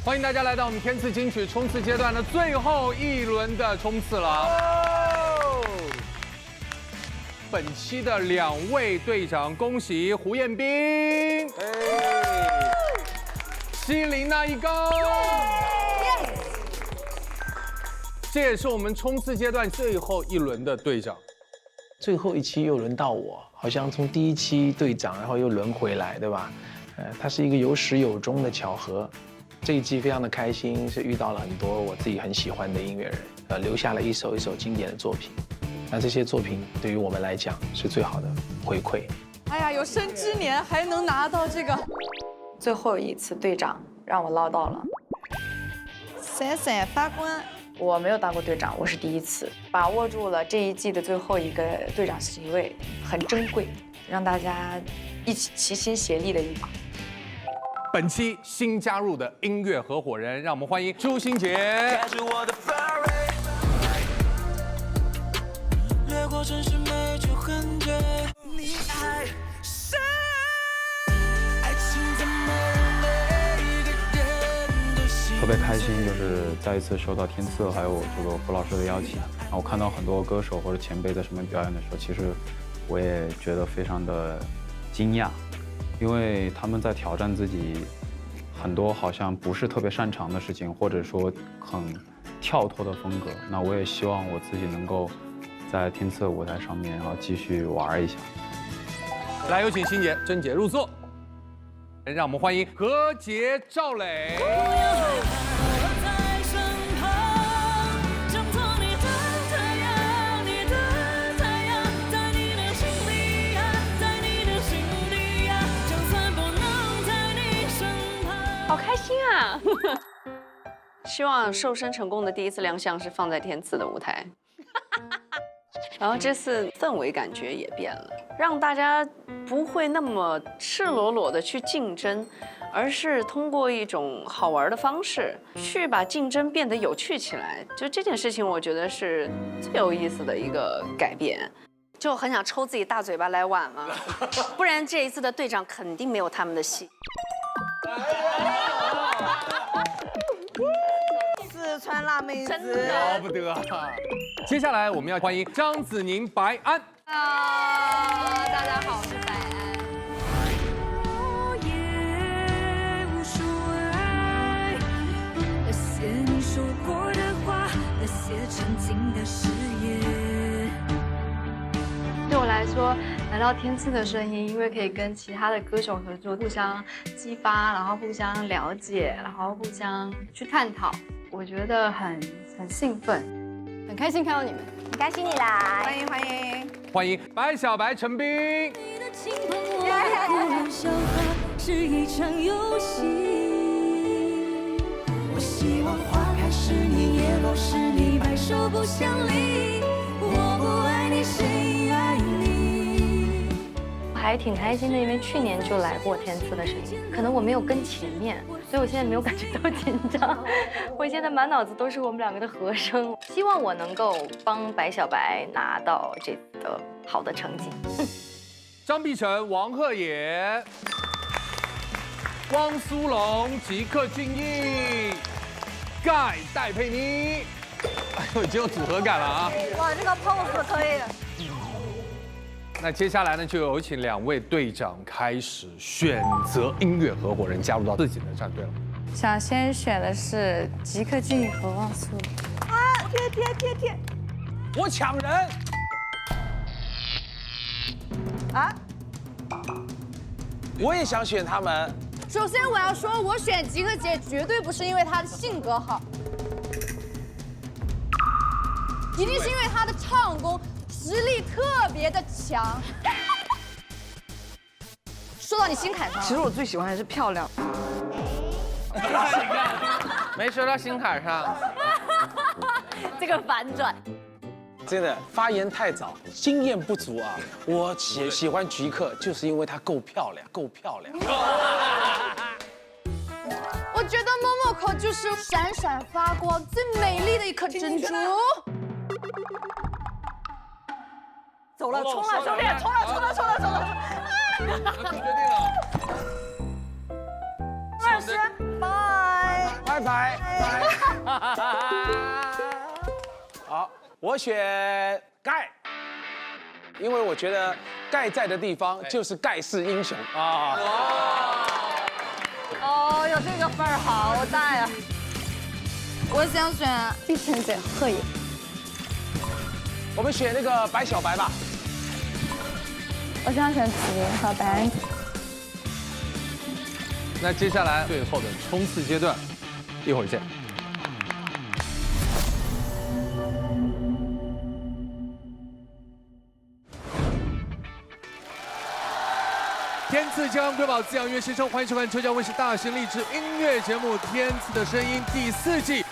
欢迎大家来到我们天赐金曲冲刺阶段的最后一轮的冲刺了。本期的2位队长，恭喜胡彦斌、希林娜一高。这也是我们冲刺阶段最后一轮的队长。最后一期又轮到我，好像从第一期队长，然后又轮回来，对吧？它是一个有始有终的巧合。这一季非常的开心，是遇到了很多我自己很喜欢的音乐人，留下了一首一首经典的作品。那这些作品对于我们来讲是最好的回馈。哎呀，有生之年还能拿到这个最后一次队长，让我捞到了。闪闪发光。我没有当过队长，我是第一次，把握住了这一季的最后一个队长席位，很珍贵，让大家一起齐心协力的一把。本期新加入的音乐合伙人，让我们欢迎朱星杰。特别开心，就是再一次受到天赐还有这个胡老师的邀请，然后看到很多歌手或者前辈在上面表演的时候，其实我也觉得非常的惊讶，因为他们在挑战自己很多好像不是特别擅长的事情，或者说很跳脱的风格。那我也希望我自己能够在天赐的舞台上面，然后继续玩一下。来，有请星姐、甄姐入座。让我们欢迎何洁、赵磊。好开心啊！希望瘦身成功的第一次亮相是放在天赐的舞台，然后这次氛围感觉也变了，让大家不会那么赤裸裸的去竞争，而是通过一种好玩的方式去把竞争变得有趣起来。就这件事情，我觉得是最有意思的一个改变。就很想抽自己大嘴巴来碗了，不然这一次的队长肯定没有他们的戏。四川辣妹子，了不得！接下来我们要欢迎张子宁、白安。大家好，我是白安。我也无所谓，那些你说过的话，那些曾经的誓言。对我来说，来到天赐的声音，因为可以跟其他的歌手合作，互相激发，然后互相了解，然后互相去探讨，我觉得很兴奋，很开心看到你们，很开心你来，欢迎欢迎欢迎白小白、陈冰。是一场游戏。我希望花开是你，叶落是你，白首不相离。我不爱你，谁爱你？我还挺开心的，因为去年就来过天赐的声音，可能我没有跟前面，所以我现在没有感觉到紧张。我现在满脑子都是我们2个的和声，希望我能够帮白小白拿到这次的好的成绩。张碧晨、王鹤野、汪苏泷、吉克隽逸、盖、戴佩妮。哎呦，已经有组合感了啊！哇，这个 pose 可以。那接下来呢，就有请2位队长开始选择音乐合伙人，加入到自己的战队了。想先选的是吉克隽逸和汪苏泷。啊，贴！我抢人！啊！我也想选他们。首先我要说，我选吉克姐绝对不是因为她的性格好，一定是因为她的唱功实力特别的强。说到你心坎上，其实我最喜欢还是漂亮。没说到心坎上。这个反转，真的发言太早，经验不足啊！我喜欢菊克，就是因为她够漂亮，够漂亮。我觉得Momoko就是闪闪发光、最美丽的一颗珍珠。走了，冲了，兄弟，冲了！决定了。20，拜。拜拜。好，我选盖，因为我觉得盖在的地方就是盖世英雄啊。哦哟，这个分儿好大呀！我想选地前嘴贺爷。我们选那个白小白吧。我想选子琳和白安婷。那接下来最后的冲刺阶段，一会儿见。天赐骄阳瑰宝滋养音乐先生，欢迎收看浙江卫视大型励志音乐节目《天赐的声音》第4季。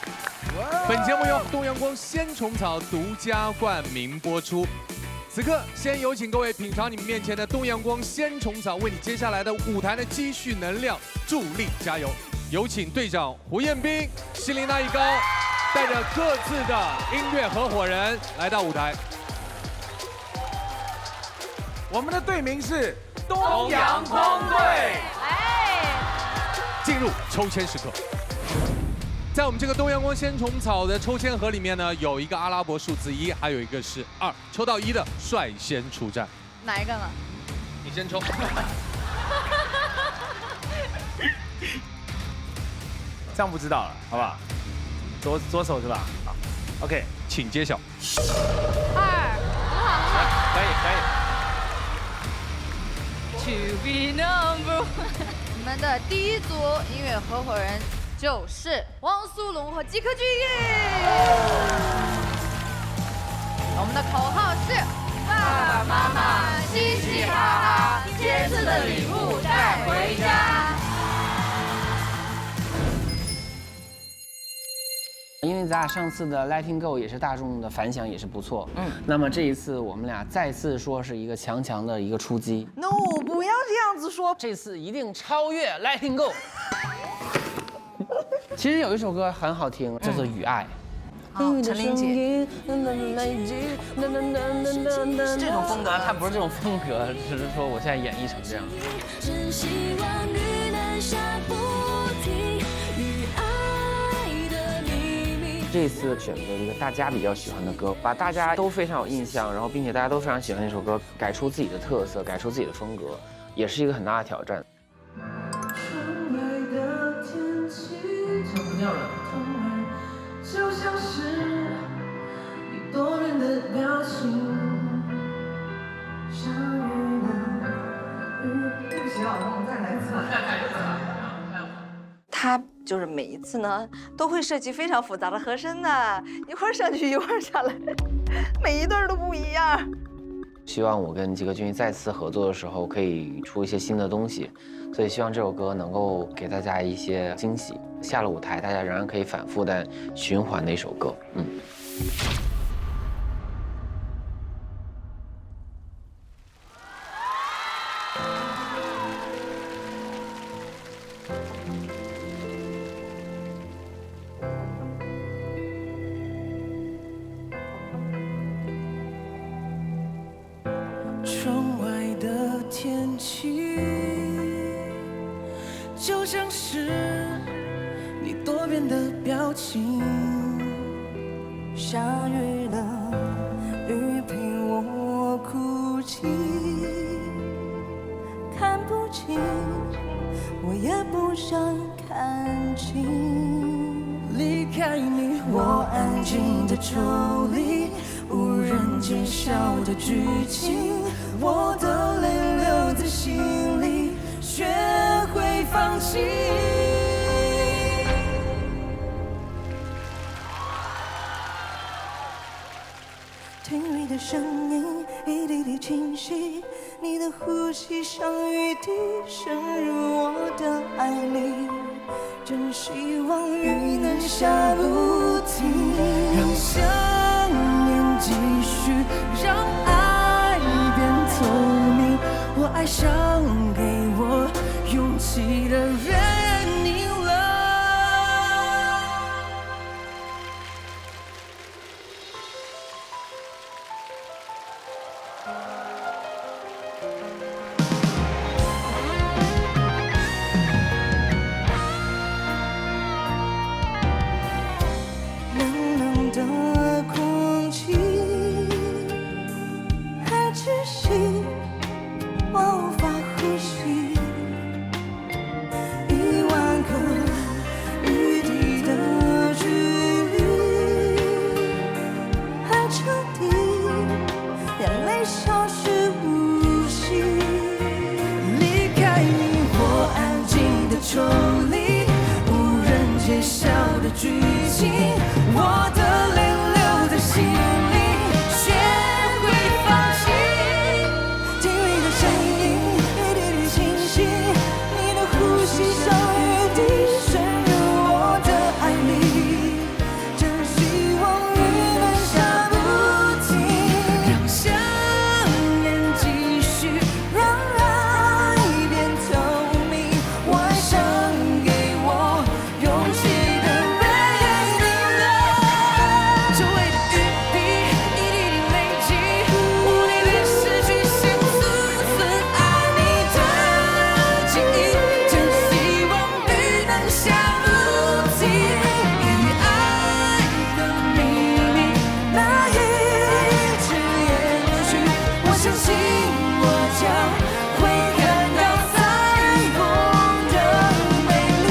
本节目由东阳光鲜虫草独家冠名播出。此刻，先有请各位品尝你们面前的东阳光鲜虫草，为你接下来的舞台的积蓄能量，助力加油。有请队长胡彦斌、希林娜一高，带着各自的音乐合伙人来到舞台。我们的队名是东阳光队。进入抽签时刻。在我们这个东阳光鲜虫草的抽签盒里面呢，有一个阿拉伯数字1，还有一个是2。抽到1的率先出战。哪一个呢？你先抽。这样不知道了，好不好？左手是吧？好 ，OK， 请揭晓。2，很好。可以。 To be number one。你们的第一组音乐合伙人就是汪苏泷和吉克隽逸。我们的口号是：爸爸妈妈嘻嘻哈哈，天赐的礼物带回家。因为咱俩上次的 Letting Go 也是大众的反响也是不错，那么这一次我们俩再次说是一个强的一个出击。 No， 不要这样子说，这次一定超越 Letting Go。其实有一首歌很好听，叫做《雨爱》。陈琳姐，这种风格它不是这种风格，只是说我现在演绎成这样。真希望雨能下不停，雨爱的秘密。这次选择一个大家比较喜欢的歌，把大家都非常有印象，然后并且大家都非常喜欢那首歌，改出自己的特色，改出自己的风格，也是一个很大的挑战。唱不掉了。就像是你多远的表情，像雨了。对不起啊，我们再来一次。他就是每一次呢，都会设计非常复杂的和声的，一会儿上去一会儿下来，每一段都不一样。希望我跟吉克隽逸再次合作的时候，可以出一些新的东西，所以希望这首歌能够给大家一些惊喜。下了舞台，大家仍然可以反复的循环的一首歌。窗外的天气，就像是你多变的表情。下雨了，雨陪我哭泣，看不清，我也不想看清。离开你，我安静的抽离。无人揭晓的剧情，我的泪留在心里，学会放弃。听雨的声音，一滴滴清晰，你的呼吸像雨滴渗入我的爱里，真希望雨能下不停，让想念继续，让爱变透明。我爱上给我勇气的人，你了。笑的剧情，我的泪留在心里，学会放弃。听你的声音一滴滴清晰，你的呼吸像雨滴渗入我的爱里，真希望雨能下不停，让想念继续，让爱变透明。我爱上给我勇气的人，周围的雨滴一滴滴累积，无力的失去想储存爱你的记忆，真希望雨能下不停，与爱的秘密那一直延续。我相信我将会看到彩虹的美丽。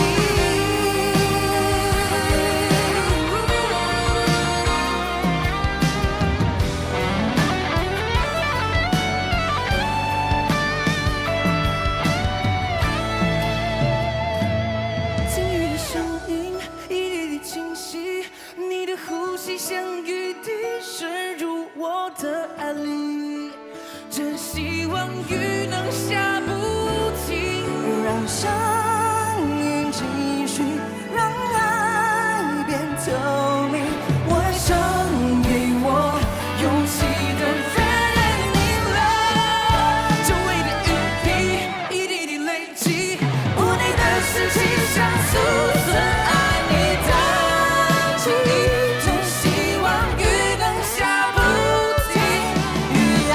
听雨的声音一滴滴清晰，你的呼吸像雨滴渗入我的爱里，真希望雨能下不停，让想念继续，让爱变透明。我爱上给我勇气的人，你了，周围的雨滴一滴滴累积，无力的失去想储存爱你的记忆，真希望雨能下不停，与爱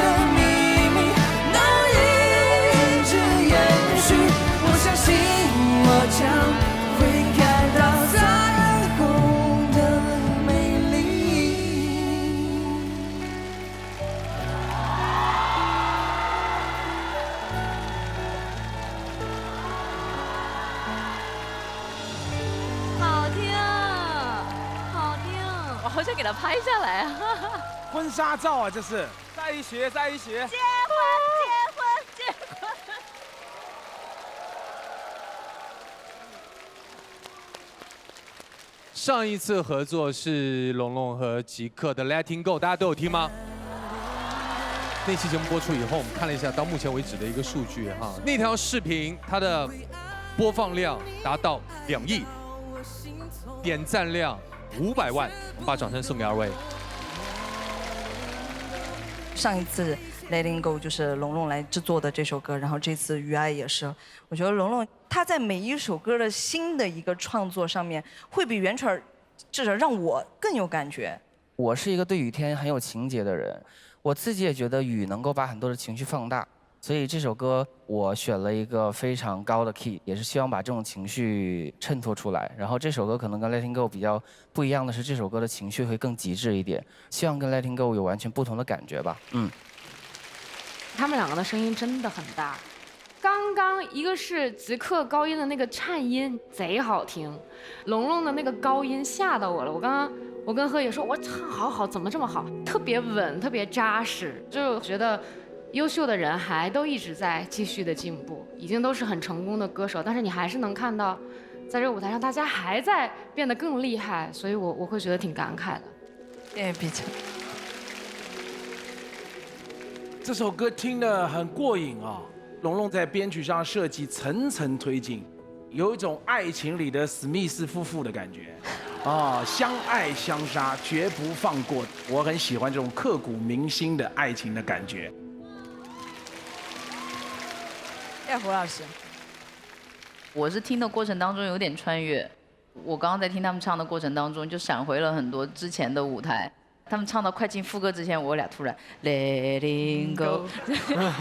的秘密能一直延续。我相信我将会看到彩虹的美丽。好听，好听，我好想给他拍下来啊！婚纱照啊，这是在一起，在一起。结婚，结婚，结婚！上一次合作是龙龙和吉克的《Letting Go》，大家都有听吗？那期节目播出以后，我们看了一下到目前为止的一个数据哈，那条视频它的播放量达到2亿，点赞量500万，我们把掌声送给二位。上一次 Letting Go 就是龙龙来制作的这首歌，然后这次于爱也是。我觉得龙龙他在每一首歌的新的一个创作上面，会比原曲儿至少让我更有感觉。我是一个对雨天很有情节的人，我自己也觉得雨能够把很多的情绪放大，所以这首歌我选了一个非常高的 key， 也是希望把这种情绪衬托出来。然后这首歌可能跟 Letting Go 比较不一样的是，这首歌的情绪会更极致一点，希望跟 Letting Go 有完全不同的感觉吧。他们两个的声音真的很大。刚刚一个是吉克高音的那个颤音贼好听，龙龙的那个高音吓到我了。我跟贺野说，我唱好好，怎么这么好？特别稳，特别扎实，就觉得优秀的人还都一直在继续的进步，已经都是很成功的歌手，但是你还是能看到，在这个舞台上大家还在变得更厉害，所以我会觉得挺感慨的。谢谢毕晨。这首歌听得很过瘾啊！龙龙在编曲上设计层层推进，有一种爱情里的史密斯夫妇的感觉，相爱相杀，绝不放过。我很喜欢这种刻骨铭心的爱情的感觉。谢谢胡老师。我是听的过程当中有点穿越，我刚刚在听他们唱的过程当中，就闪回了很多之前的舞台。他们唱到快进副歌之前，我俩突然 Letting Go，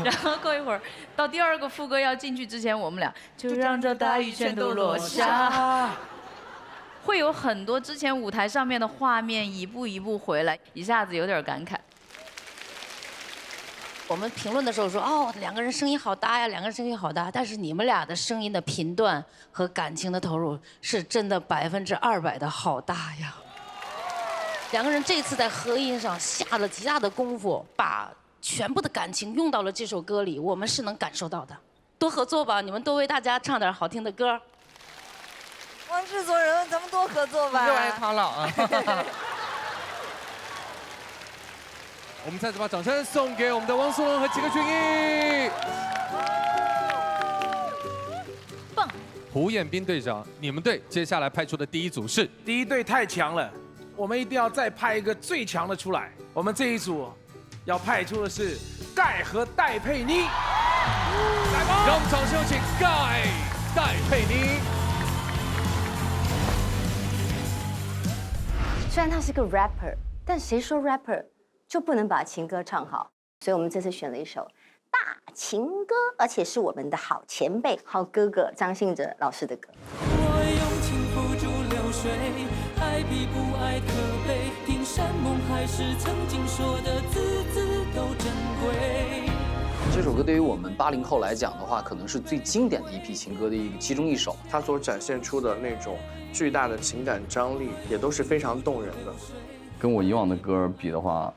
然后过一会儿到第二个副歌要进去之前，我们俩就让这大雨全都落下。会有很多之前舞台上面的画面一步一步回来，一下子有点感慨。我们评论的时候说，哦，两个人声音好搭呀，两个人声音好搭，但是你们俩的声音的频段和感情的投入是真的200%的好搭呀。两个人这次在合音上下了极大的功夫，把全部的感情用到了这首歌里，我们是能感受到的。多合作吧，你们多为大家唱点好听的歌。王制作人，咱们多合作吧。又爱他了啊！我们再次把掌声送给我们的汪苏泷和吉克隽逸。棒！胡彦斌队长，你们队接下来派出的第一组是？第一队太强了，我们一定要再派一个最强的出来。我们这一组要派出的是盖和戴佩妮。让我们掌声有请盖、戴佩妮。虽然他是个 rapper， 但谁说 rapper 就不能把情歌唱好？所以我们这次选了一首大情歌，而且是我们的好前辈、好哥哥张信哲老师的歌。我用情付诸流水，爱比不爱可悲，凭什么还是曾经说的字字都珍贵。这首歌对于我们80后来讲的话，可能是最经典的一批情歌的其中一首。它所展现出的那种巨大的情感张力，也都是非常动人的。跟我以往的歌比的话，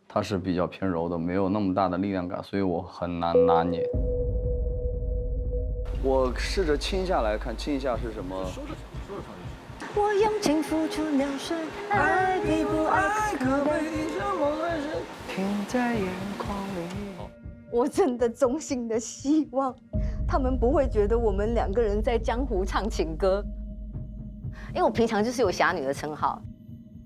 它是比较偏柔的，没有那么大的力量感，所以我很难拿捏。我试着亲下来看，亲一下是什么？我用情付诸流水，爱比不爱可悲，凭什么还是停在眼眶里。我真的衷心的希望，他们不会觉得我们2个人在江湖唱情歌，因为我平常就是有侠女的称号。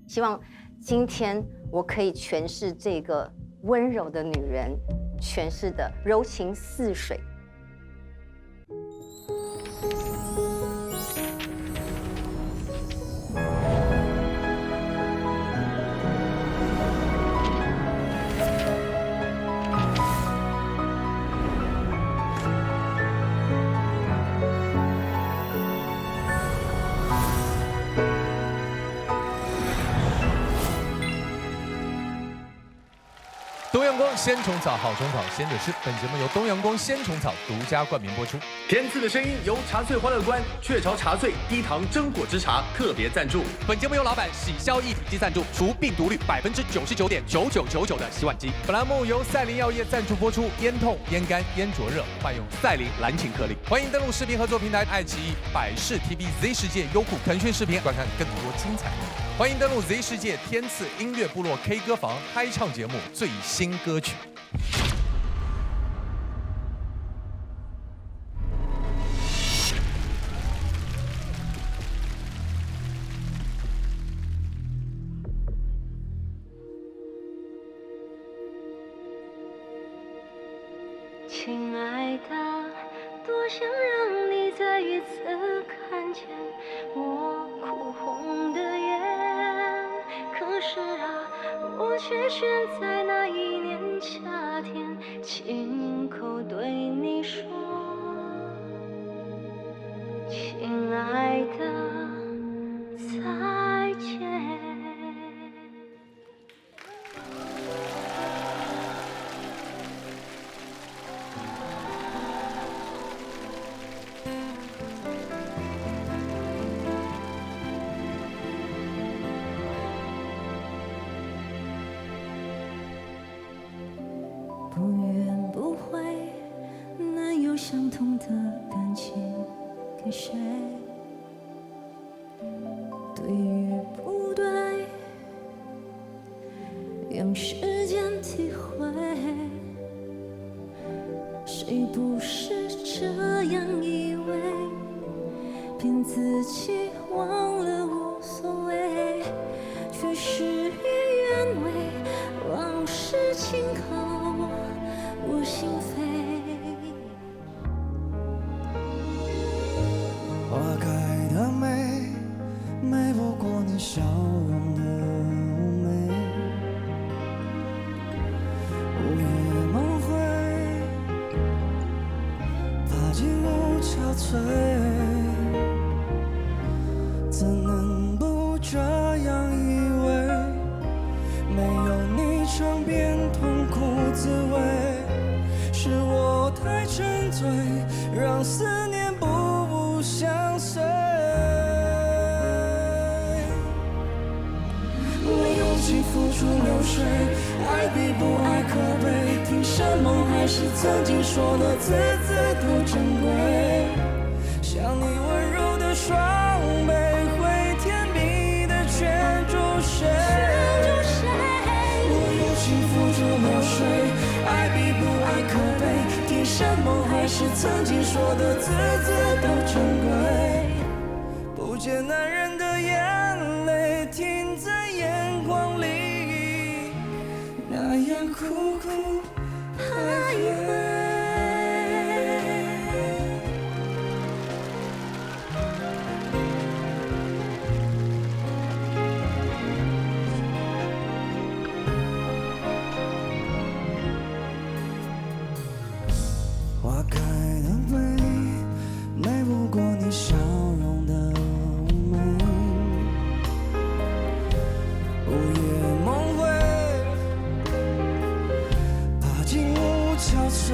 希望今天我可以诠释这个温柔的女人，诠释的柔情似水。东阳光鲜虫草，好虫草鲜着吃。本节目由东阳光鲜虫草独家冠名播出。天赐的声音由茶萃欢乐观、雀巢茶萃低糖榛果汁茶特别赞助。本节目由老板喜消一体机赞助，除病毒率99.9999%的洗碗机。本栏目由赛麟药业赞助播出，咽痛、咽干、咽灼热，快用赛麟蓝芩颗粒。欢迎登录视频合作平台爱奇艺、百视 TV、Z 世界、优酷、腾讯视频，观看更多精彩内容。欢迎登录 Z 世界天赐音乐部落 K 歌房，嗨唱节目最新歌曲。亲爱的，多想让你再一次看见我哭红的眼，可是啊，我却选在那一年夏天，亲口对你说，亲爱的，再见。不怨不悔，难有相同的感情给谁？对与不对，用时间体会。谁不是这样以为，骗自己忘了无所谓，却事与愿违，往事轻扣我心扉。花开的美，美不过你笑容的妩媚。午夜梦回，踏进无憔悴，怎能不这样以为？没有你尝遍痛苦滋味，是我太沉醉，让思念步步相随。我用情付诸流水，爱比不爱可悲，凭什么还是曾经说的字字都珍贵？像你温柔的双臂。曾经说的字字都珍贵。不见男人的眼泪停在眼眶里，那样苦苦徘徊。花开的美，美不过你笑容的妩媚。午夜梦回，怕景物憔悴，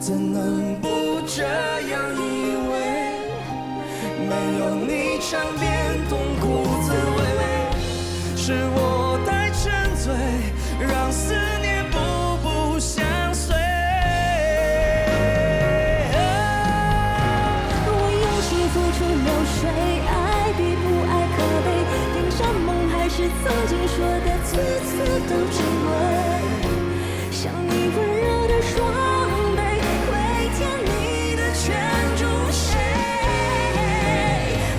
怎能不这样以为？没有你尝遍痛苦滋味，是我太沉醉，让思念步步相随。我用心付出流水，爱比不爱可悲，听山盟还是曾经说的字字都珍贵。像你温热的双臂，会甜蜜的圈住谁？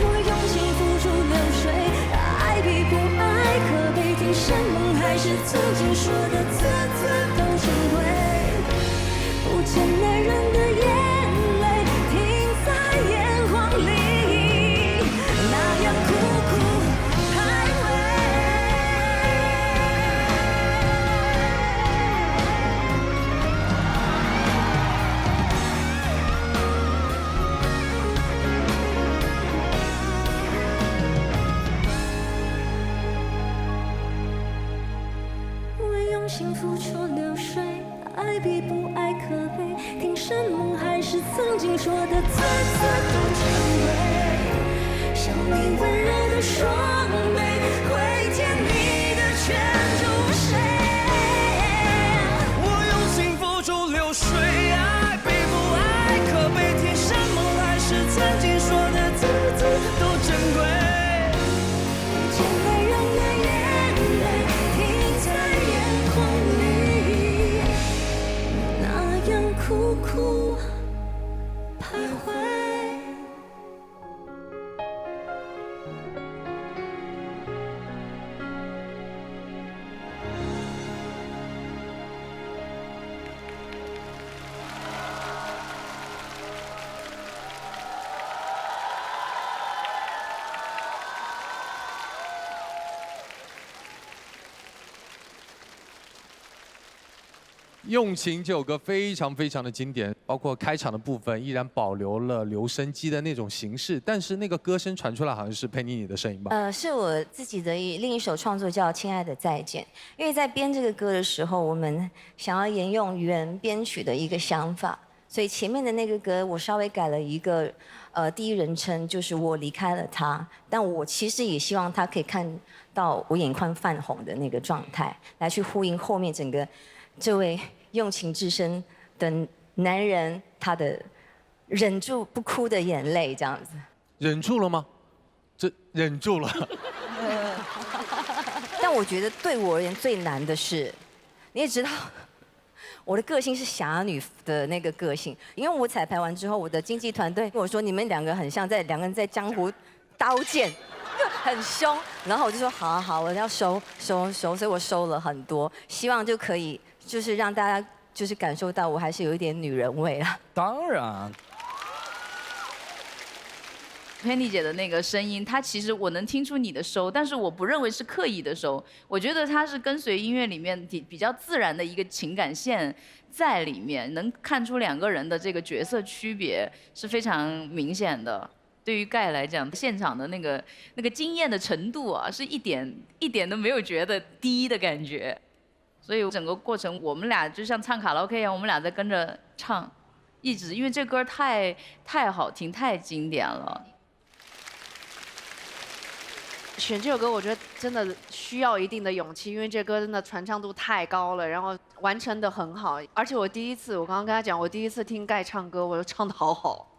我用心付出流水，爱比不爱可悲，听山盟还是曾经说的字字都珍贵。不见男人的眼泪停在眼眶里，那样苦苦徘徊。我用心付出流水，爱比不爱可悲，听山盟还是曾经说的字字都珍贵。像你温热的双臂，会甜蜜的圈住谁？我用心付出流水，爱比不爱可悲，听山盟还是曾经说的字字都珍贵。不见男人的眼泪停在眼眶里，那样苦苦徘徊。用情这首歌非常非常的经典，包括开场的部分依然保留了留声机的那种形式，但是那个歌声传出来好像是佩妮你的声音吧？是我自己的另一首创作叫《亲爱的再见》，因为在编这个歌的时候，我们想要沿用原编曲的一个想法，所以前面的那个歌我稍微改了一个第一人称，就是我离开了他，但我其实也希望他可以看到我眼眶泛红的那个状态，来去呼应后面整个这位用情至深的男人他的忍住不哭的眼泪，这样子。忍住了吗？这忍住了。但我觉得对我而言最难的是，你也知道，我的个性是侠女的那个个性，因为我彩排完之后，我的经纪团队跟我说，你们两个很像两个人在江湖刀剑，很凶。然后我就说好啊好，我要收，所以我收了很多，希望就可以就是让大家就是感受到我还是有一点女人味啦。当然。Penny 姐的那个声音，她其实我能听出你的收，但是我不认为是刻意的收，我觉得它是跟随音乐里面比较自然的一个情感线在里面，能看出两个人的这个角色区别是非常明显的。对于盖来讲，现场的那个惊艳的程度啊，是一点都没有觉得低的感觉，所以整个过程我们俩就像唱卡拉 OK 一样，我们俩在跟着唱，一直因为这歌太好听，太经典了。选这首歌，我觉得真的需要一定的勇气，因为这歌真的传唱度太高了，然后完成的很好。而且我刚刚跟他讲，我第一次听盖唱歌，我就唱得好好。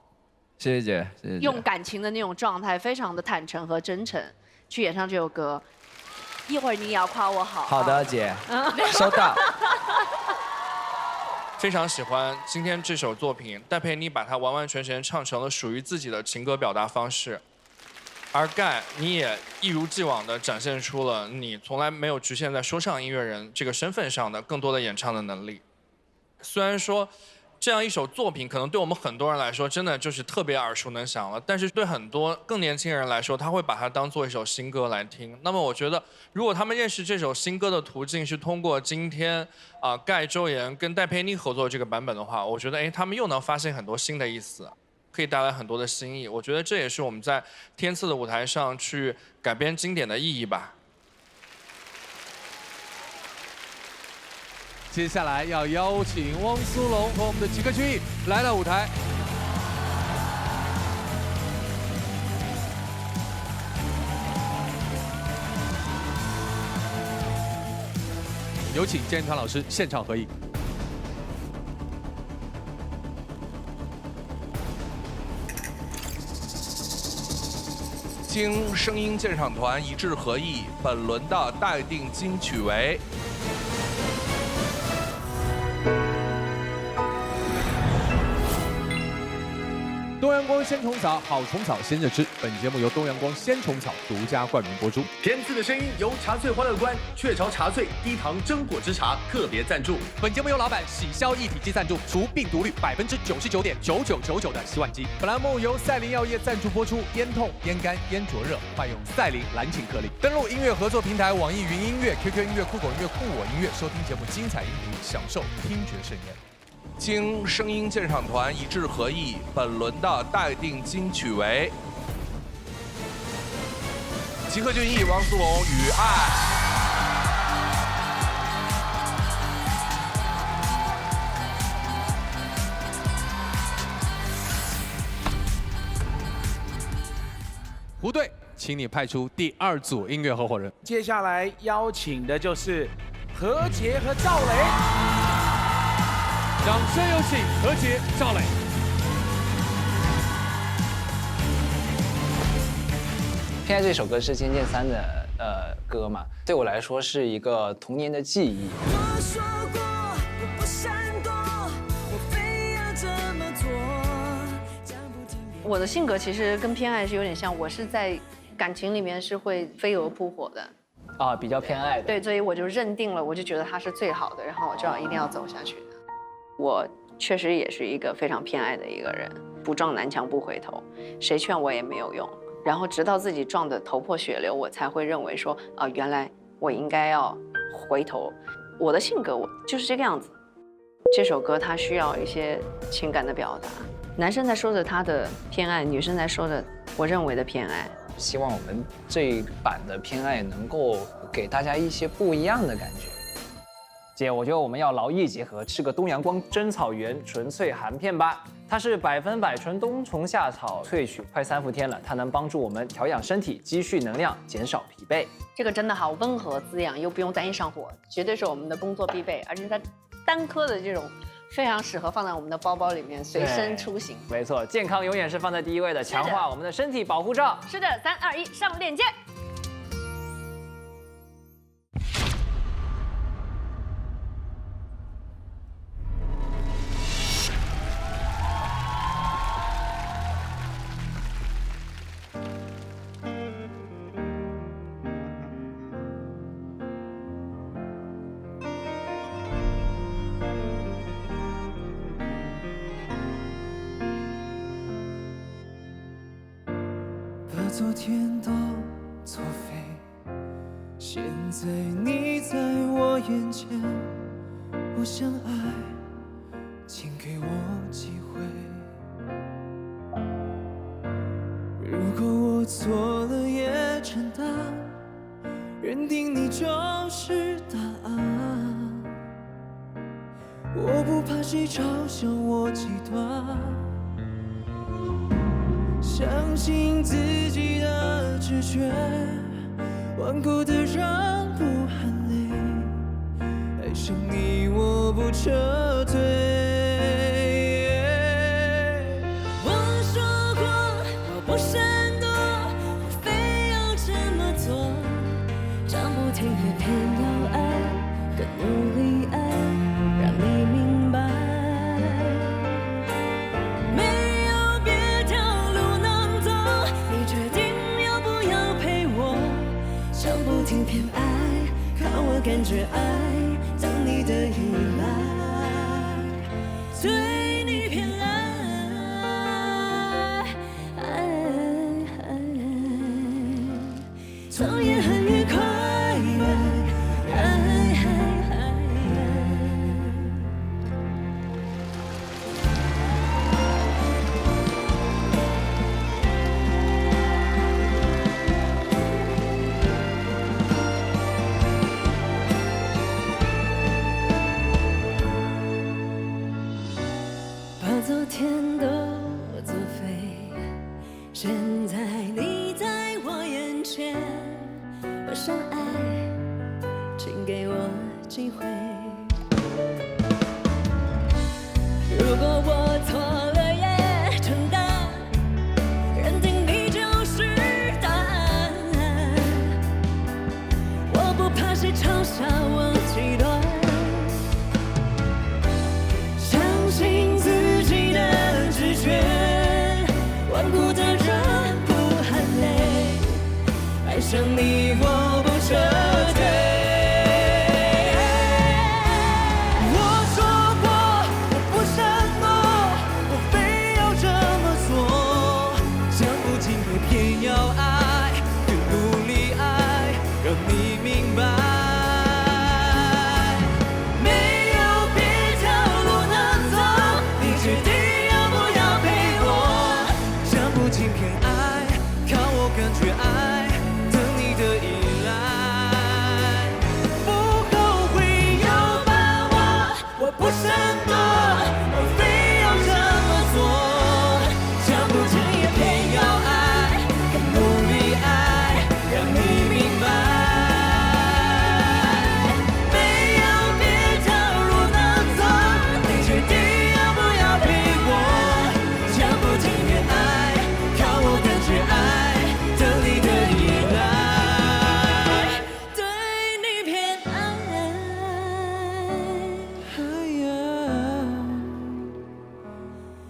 谢谢姐，谢谢姐。用感情的那种状态，非常的坦诚和真诚，去演唱这首歌。一会儿你也要夸我好。好的，姐，收到。非常喜欢今天这首作品，戴佩妮把它完完全全唱成了属于自己的情歌表达方式。而盖，你也一如既往地展现出了你从来没有局限在说唱音乐人这个身份上的更多的演唱的能力。虽然说这样一首作品可能对我们很多人来说真的就是特别耳熟能详了，但是对很多更年轻人来说，他会把它当做一首新歌来听。那么我觉得，如果他们认识这首新歌的途径是通过今天盖、周岩跟戴佩妮合作这个版本的话，我觉得他们又能发现很多新的意思，可以带来很多的新意。我觉得这也是我们在天赐的舞台上去改编经典的意义吧。接下来要邀请汪苏泷和我们的吉克隽逸来到舞台。有请建团老师现场合影。经声音鉴赏团一致合议，本轮的待定金曲为。东阳光鲜虫草，好虫草鲜着吃。本节目由东阳光鲜虫草独家冠名播出。天赐的声音由茶萃欢乐观、雀巢茶萃低糖真果汁茶特别赞助。本节目由老板喜消一体机赞助，除病毒率99.9999%的洗碗机。本栏目由赛麟药业赞助播出。咽痛、咽干、咽灼热，快用赛麟蓝芩颗粒。登录音乐合作平台网易云音乐、QQ 音乐、酷狗音乐、酷我音乐，收听节目精彩音频，享受听觉盛宴。经声音鉴赏团一致合议，本轮的待定金曲为吉克隽逸、汪苏泷与爱。胡队，请你派出第2组音乐合伙人。接下来邀请的就是何洁和赵雷。掌声有请何洁、赵雷。偏爱这首歌是《仙剑3》的歌嘛，对我来说是一个童年的记忆。我说过我不闪躲，我非要这么做。我的性格其实跟偏爱是有点像，我是在感情里面是会飞蛾扑火的。比较偏爱的。对，所以我就认定了，我就觉得他是最好的，然后我就一定要走下去的。我确实也是一个非常偏爱的一个人，不撞南墙不回头，谁劝我也没有用。然后直到自己撞得头破血流，我才会认为说，原来我应该要回头。我的性格我就是这个样子。这首歌它需要一些情感的表达，男生在说着他的偏爱，女生在说着我认为的偏爱。希望我们这一版的偏爱能够给大家一些不一样的感觉。姐，我觉得我们要劳逸结合，吃个东阳光真草原纯粹含片吧。它是100%纯冬虫夏草萃取，快3伏天了，它能帮助我们调养身体、积蓄能量、减少疲惫。这个真的好温和滋养，又不用担心上火，绝对是我们的工作必备。而且它单颗的这种，非常适合放在我们的包包里面随身出行。没错，健康永远是放在第一位的，强化我们的身体保护罩。是的，3、2、1，上链接。把昨天都作废，现在你在我眼前，我想爱，请给我机会。如果我错了也承担，认定你就是答案，我不怕谁嘲笑我极端，相信自己的直觉，顽固的人不喊累，爱上你我不撤退。我说过我不闪躲，我非要这么做，讲不听也偏要爱，更努力爱，让你明白。感觉爱，当你的依赖，对你偏爱，从也很愉快。昨天都作废，现在你在我眼前，我想爱，请给我机会。如果我错了也承担，认定你就是答案，我不怕谁嘲笑我极端，相信自己的直觉，顽固的人不喊累，爱上你我不撤退。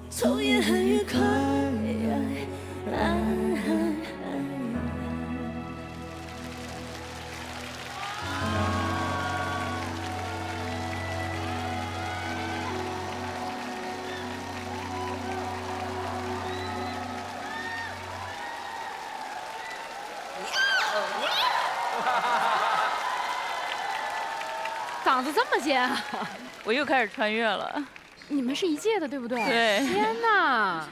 抽烟很愉快，嗓子这么尖啊！我又开始穿越了。你们是一届的，对不对？对。天哪！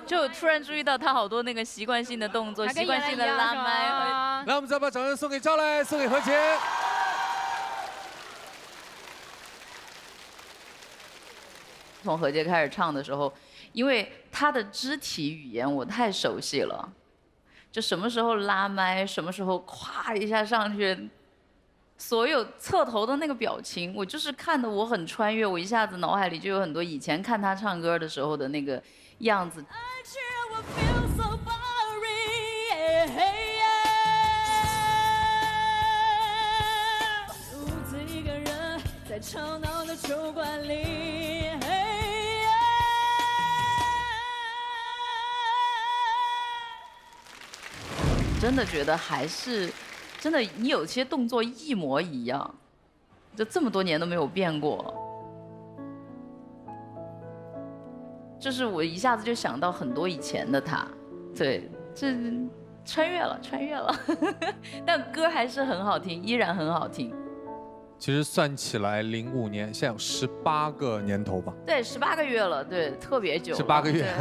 就突然注意到他好多那个习惯性的动作，习惯性的拉麦。来，我们再把掌声送给赵雷，送给何洁。从何洁开始唱的时候，因为她的肢体语言我太熟悉了，就什么时候拉麦，什么时候咵一下上去。所有侧头的那个表情，我就是看得我很穿越，我一下子脑海里就有很多以前看他唱歌的时候的那个样子。独自一个人在吵闹的酒馆里，真的觉得还是。真的，你有些动作一模一样，就这么多年都没有变过。就是我一下子就想到很多以前的他，对，这穿越了，穿越了。但歌还是很好听，依然很好听。其实算起来，05年现在有18个年头吧？对，18个月了，对，特别久。18个月。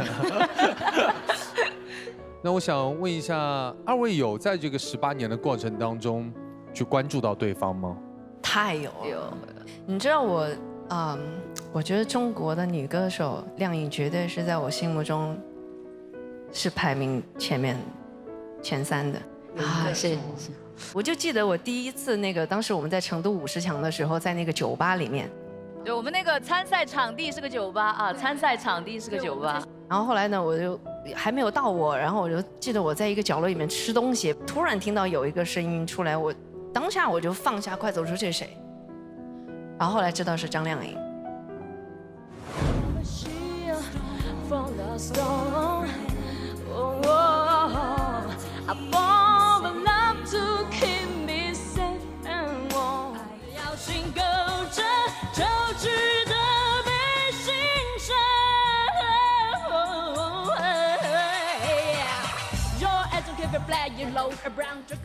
那我想问一下，二位有在这个18年的过程当中去关注到对方吗？太有了。你知道我觉得中国的女歌手亮颖绝对是在我心目中是排名前3的啊！是。我就记得我第一次当时我们在成都50强的时候，在那个酒吧里面。对，我们那个参赛场地是个酒吧啊，参赛场地是个酒吧。然后后来呢，我就还没有到我，然后我就记得我在一个角落里面吃东西，突然听到有一个声音出来，我当下我就放下筷子，我说这是谁？然后后来知道是张靓颖。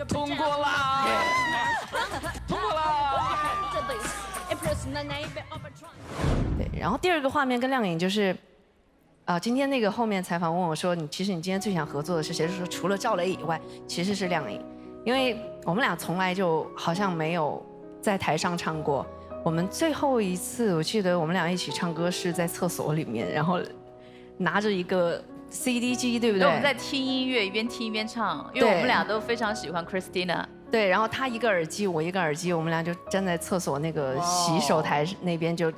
通过啦！通过啦！对，然后第二个画面跟亮颖就是，今天那个后面采访问我说，其实你今天最想合作的是谁？就是说除了赵雷以外，其实是亮颖，因为我们俩从来就好像没有在台上唱过。我们最后一次我记得我们俩一起唱歌是在厕所里面，然后拿着一个 CD 机，对不对？我们在听音乐，一边听一边唱，因为我们俩都非常喜欢 Christina。对，然后他一个耳机，我一个耳机，我们俩就站在厕所那个洗手台那边就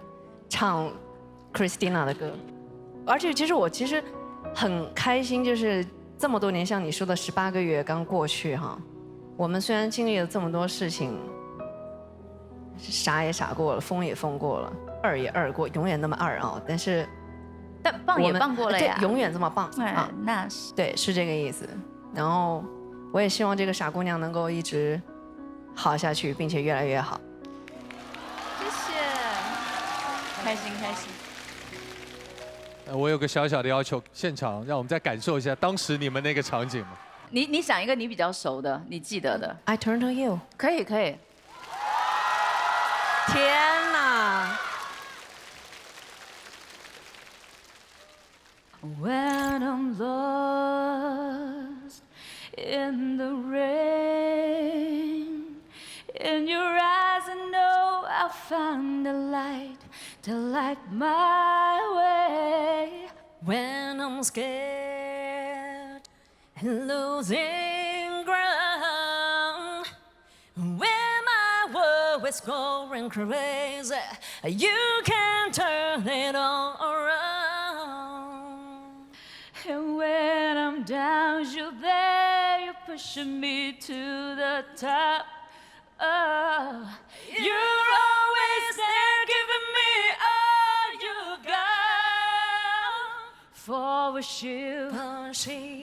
唱 Christina 的歌。而且其实很开心，就是这么多年，像你说的18个月刚过去哈，我们虽然经历了这么多事情。傻也傻过了，疯也疯过了，二也二过，永远那么二啊！但棒也棒过了呀，对，永远这么棒啊！那是对，是这个意思。然后我也希望这个傻姑娘能够一直好下去，并且越来越好。谢谢，开心开心。我有个小小的要求，现场让我们再感受一下当时你们那个场景嘛。你想一个你比较熟的，你记得的。 I turn to you。可以可以。天哪 When I'm lost in the rain, in your eyes I know I'll find a light to light my way. When I'm scared and losing ground, when my world is going crazy, you can turn it all around. And when I'm down, you're there, you're pushing me to the top. Oh, you're always there, giving me all you got. For a shield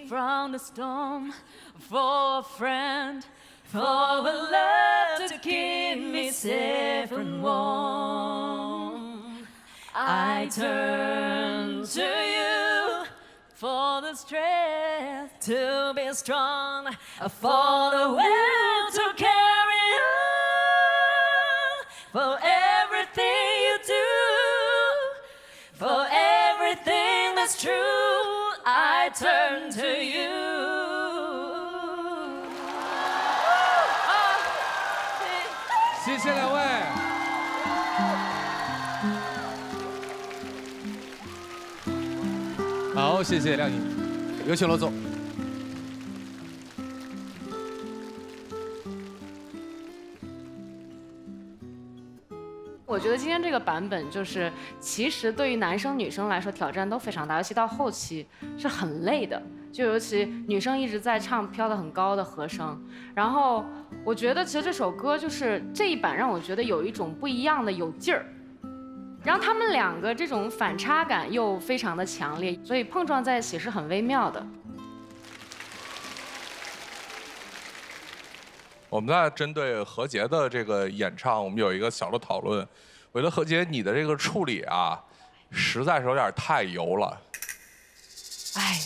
from the storm, for a friend, for a love to keep me safe and warm. I turn to you for the strength to be strong, for the will to carry on, for everything you do, for everything that's true, I turn to you. 谢谢两位。好，谢谢亮颖，有请罗总。我觉得今天这个版本就是，其实对于男生女生来说挑战都非常大，尤其到后期是很累的。就尤其女生一直在唱飘得很高的和声，然后我觉得其实这首歌就是这一版让我觉得有一种不一样的有劲儿，然后他们两个这种反差感又非常的强烈，所以碰撞在一起是很微妙的。我们在针对何洁的这个演唱，我们有一个小的讨论。我觉得何洁你的这个处理啊，实在是有点太油了。哎，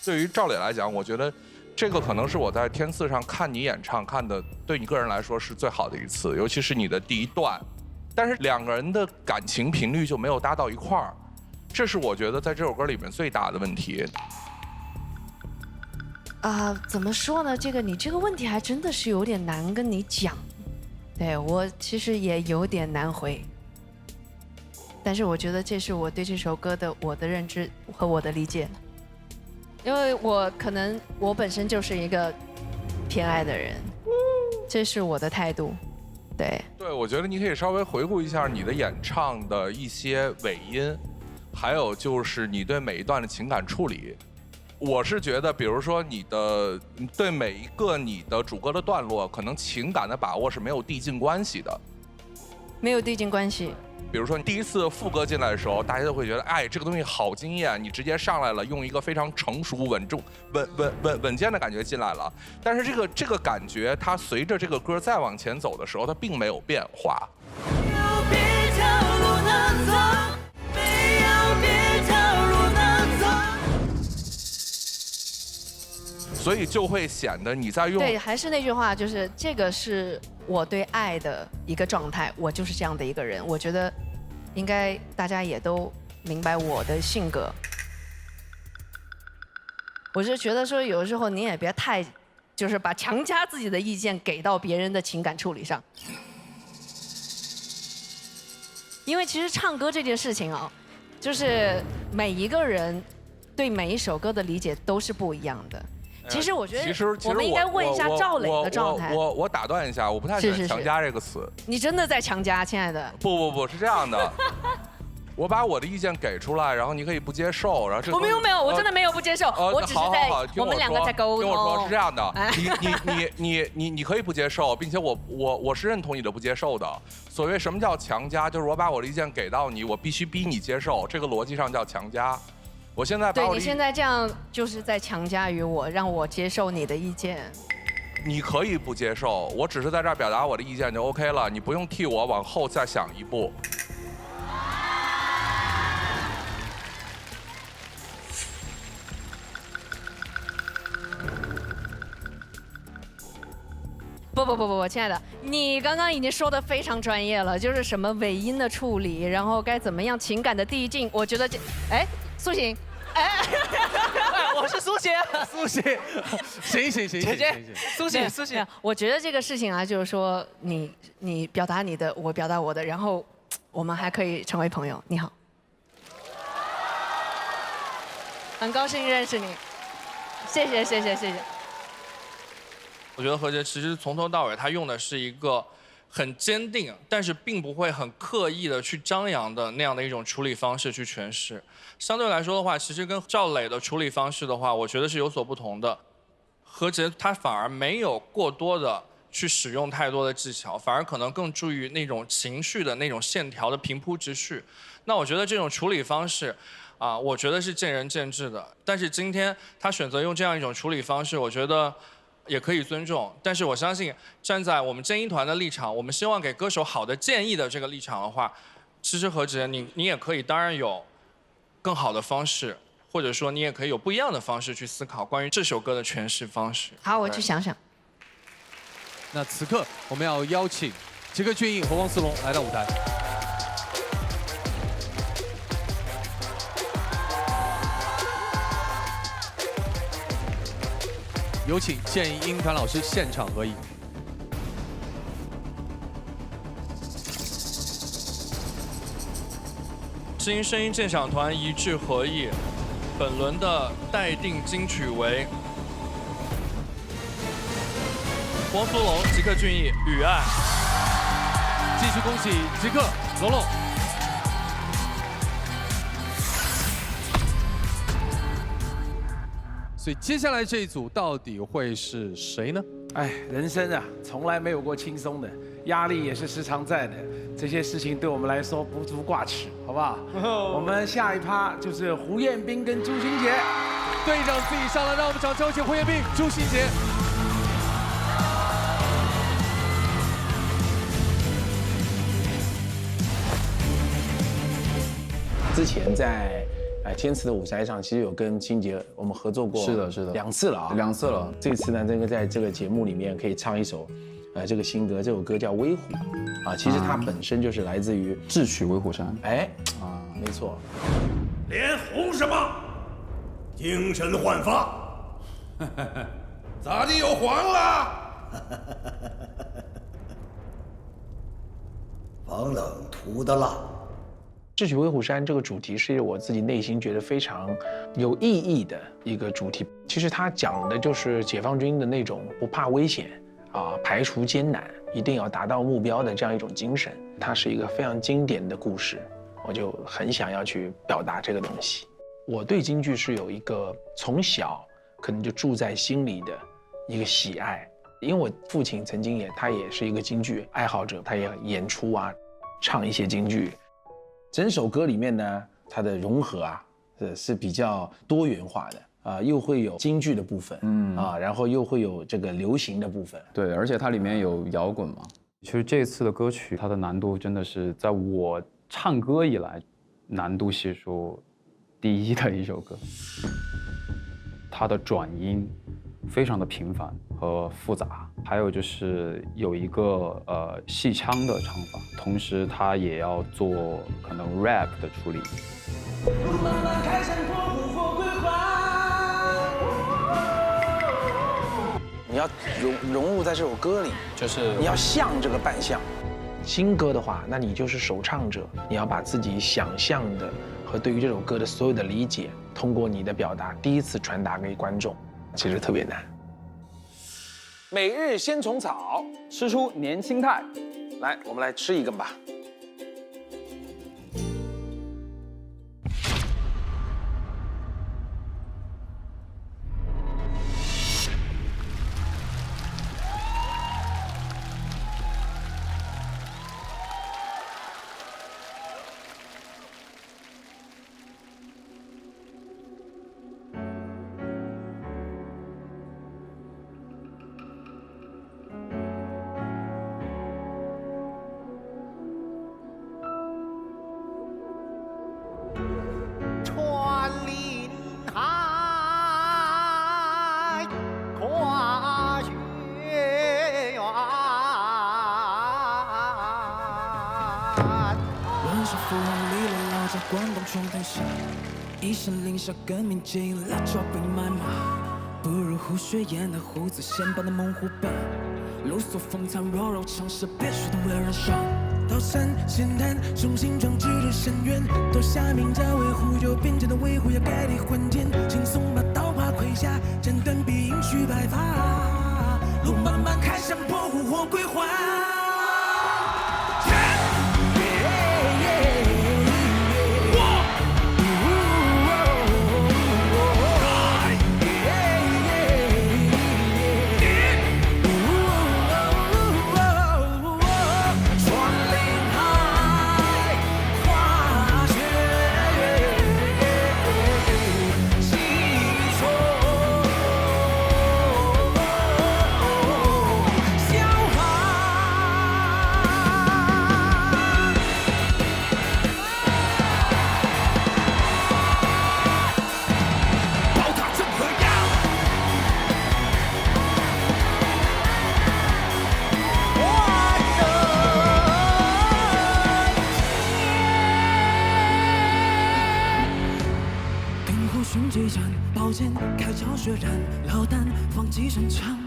对于赵磊来讲，我觉得这个可能是我在天赐上看你演唱看的，对你个人来说是最好的一次，尤其是你的第一段。但是两个人的感情频率就没有搭到一块儿，这是我觉得在这首歌里面最大的问题。怎么说呢？你这个问题还真的是有点难跟你讲，对我其实也有点难回。但是我觉得这是我对这首歌的我的认知和我的理解，因为我本身就是一个偏爱的人，这是我的态度。对，我觉得你可以稍微回顾一下你的演唱的一些尾音，还有就是你对每一段的情感处理。我是觉得，比如说对每一个你的主歌的段落，可能情感的把握是没有递进关系的。没有递进关系。比如说你第一次副歌进来的时候，大家都会觉得，哎，这个东西好惊艳，你直接上来了，用一个非常成熟、稳重、稳健的感觉进来了。但是这个感觉，它随着这个歌再往前走的时候，它并没有变化。所以就会显得你在用。对，还是那句话，就是这个是我对爱的一个状态，我就是这样的一个人。我觉得应该大家也都明白我的性格。我是觉得说，有的时候你也别太，就是把强加自己的意见给到别人的情感处理上。因为其实唱歌这件事情啊，就是每一个人对每一首歌的理解都是不一样的。其实我觉得，我们应该问一下赵磊的状态。我打断一下，我不太喜欢强加这个词。你真的在强加，亲爱的？不，是这样的。我把我的意见给出来，然后你可以不接受，然后这我没有，我真的没有不接受，我只是在我们两个在沟通。听我说是这样的，你可以不接受，并且我是认同你的不接受的。所谓什么叫强加，就是我把我的意见给到你，我必须逼你接受，这个逻辑上叫强加。我现在把对你现在这样就是在强加于我，让我接受你的意见。你可以不接受，我只是在这儿表达我的意见就 OK 了，你不用替我往后再想一步。不，亲爱的，你刚刚已经说的非常专业了，就是什么尾音的处理，然后该怎么样情感的递进，我觉得这，哎，苏醒，哎，我是苏醒，行，姐姐，苏醒，我觉得这个事情啊，就是说你表达你的，我表达我的，然后我们还可以成为朋友。你好，很高兴认识你，谢谢。我觉得何洁其实从头到尾，他用的是一个很坚定，但是并不会很刻意的去张扬的那样的一种处理方式去诠释。相对来说的话，其实跟赵磊的处理方式的话，我觉得是有所不同的。何洁他反而没有过多的去使用太多的技巧，反而可能更注意那种情绪的那种线条的平铺直叙。那我觉得这种处理方式，我觉得是见仁见智的。但是今天他选择用这样一种处理方式，我觉得也可以尊重，但是我相信站在我们建一团的立场，我们希望给歌手好的建议的这个立场的话，其实何洁你也可以当然有更好的方式，或者说你也可以有不一样的方式去思考关于这首歌的诠释方式。好，我去想想。那此刻我们要邀请吉克隽逸和汪苏泷来到舞台。有请建议音团老师现场合影。知音声音鉴赏团一致合议，本轮的待定金曲为汪苏泷、吉克隽逸《雨爱》。继续恭喜吉克、龙龙。所以接下来这一组到底会是谁呢？哎，人生啊，从来没有过轻松的，压力也是时常在的。这些事情对我们来说不足挂齿，好不好？我们下一趴就是胡彦斌跟朱星杰，队长自己上来，让我们掌声有请胡彦斌、朱星杰。之前在天赐的舞台上，其实有跟金杰我们合作过，是的2次了啊，2次了。这次呢，这个在这个节目里面可以唱一首，这个新歌，这首歌叫《威虎》啊，其实它本身就是来自于智取威虎山。哎，没错。脸红什么？精神焕发。咋地又黄了？防冷涂的蜡。智取威虎山这个主题是我自己内心觉得非常有意义的一个主题。其实它讲的就是解放军的那种不怕危险啊，排除艰难，一定要达到目标的这样一种精神。它是一个非常经典的故事，我就很想要去表达这个东西。我对京剧是有一个从小可能就住在心里的一个喜爱，因为我父亲曾经他也是一个京剧爱好者，他也演出啊，唱一些京剧。整首歌里面呢，它的融合啊，是比较多元化的啊，又会有京剧的部分，然后又会有这个流行的部分。对，而且它里面有摇滚嘛。其实这次的歌曲，它的难度真的是在我唱歌以来难度系数第一的一首歌。它的转音，非常的频繁和复杂。还有就是有一个戏腔的唱法，同时他也要做可能 rap 的处理。你要融入在这首歌里，就是你要像这个扮相。新歌的话，那你就是首唱者，你要把自己想象的和对于这首歌的所有的理解，通过你的表达第一次传达给观众，其实特别难。每日鲜虫草，吃出年轻态。来，我们来吃一个吧。一声令下革命进来，招兵买马，不如胡雪岩的胡子，显摆的猛虎斑，露宿风餐，弱肉强食，别说的为人上。刀山险滩，雄心壮志的深渊，夺下名家维护，就边疆的维护要盖地还天，轻松把刀疤盔下，斩断必应去白发，路漫漫开山破虎或归还。血染老丹，放几声枪，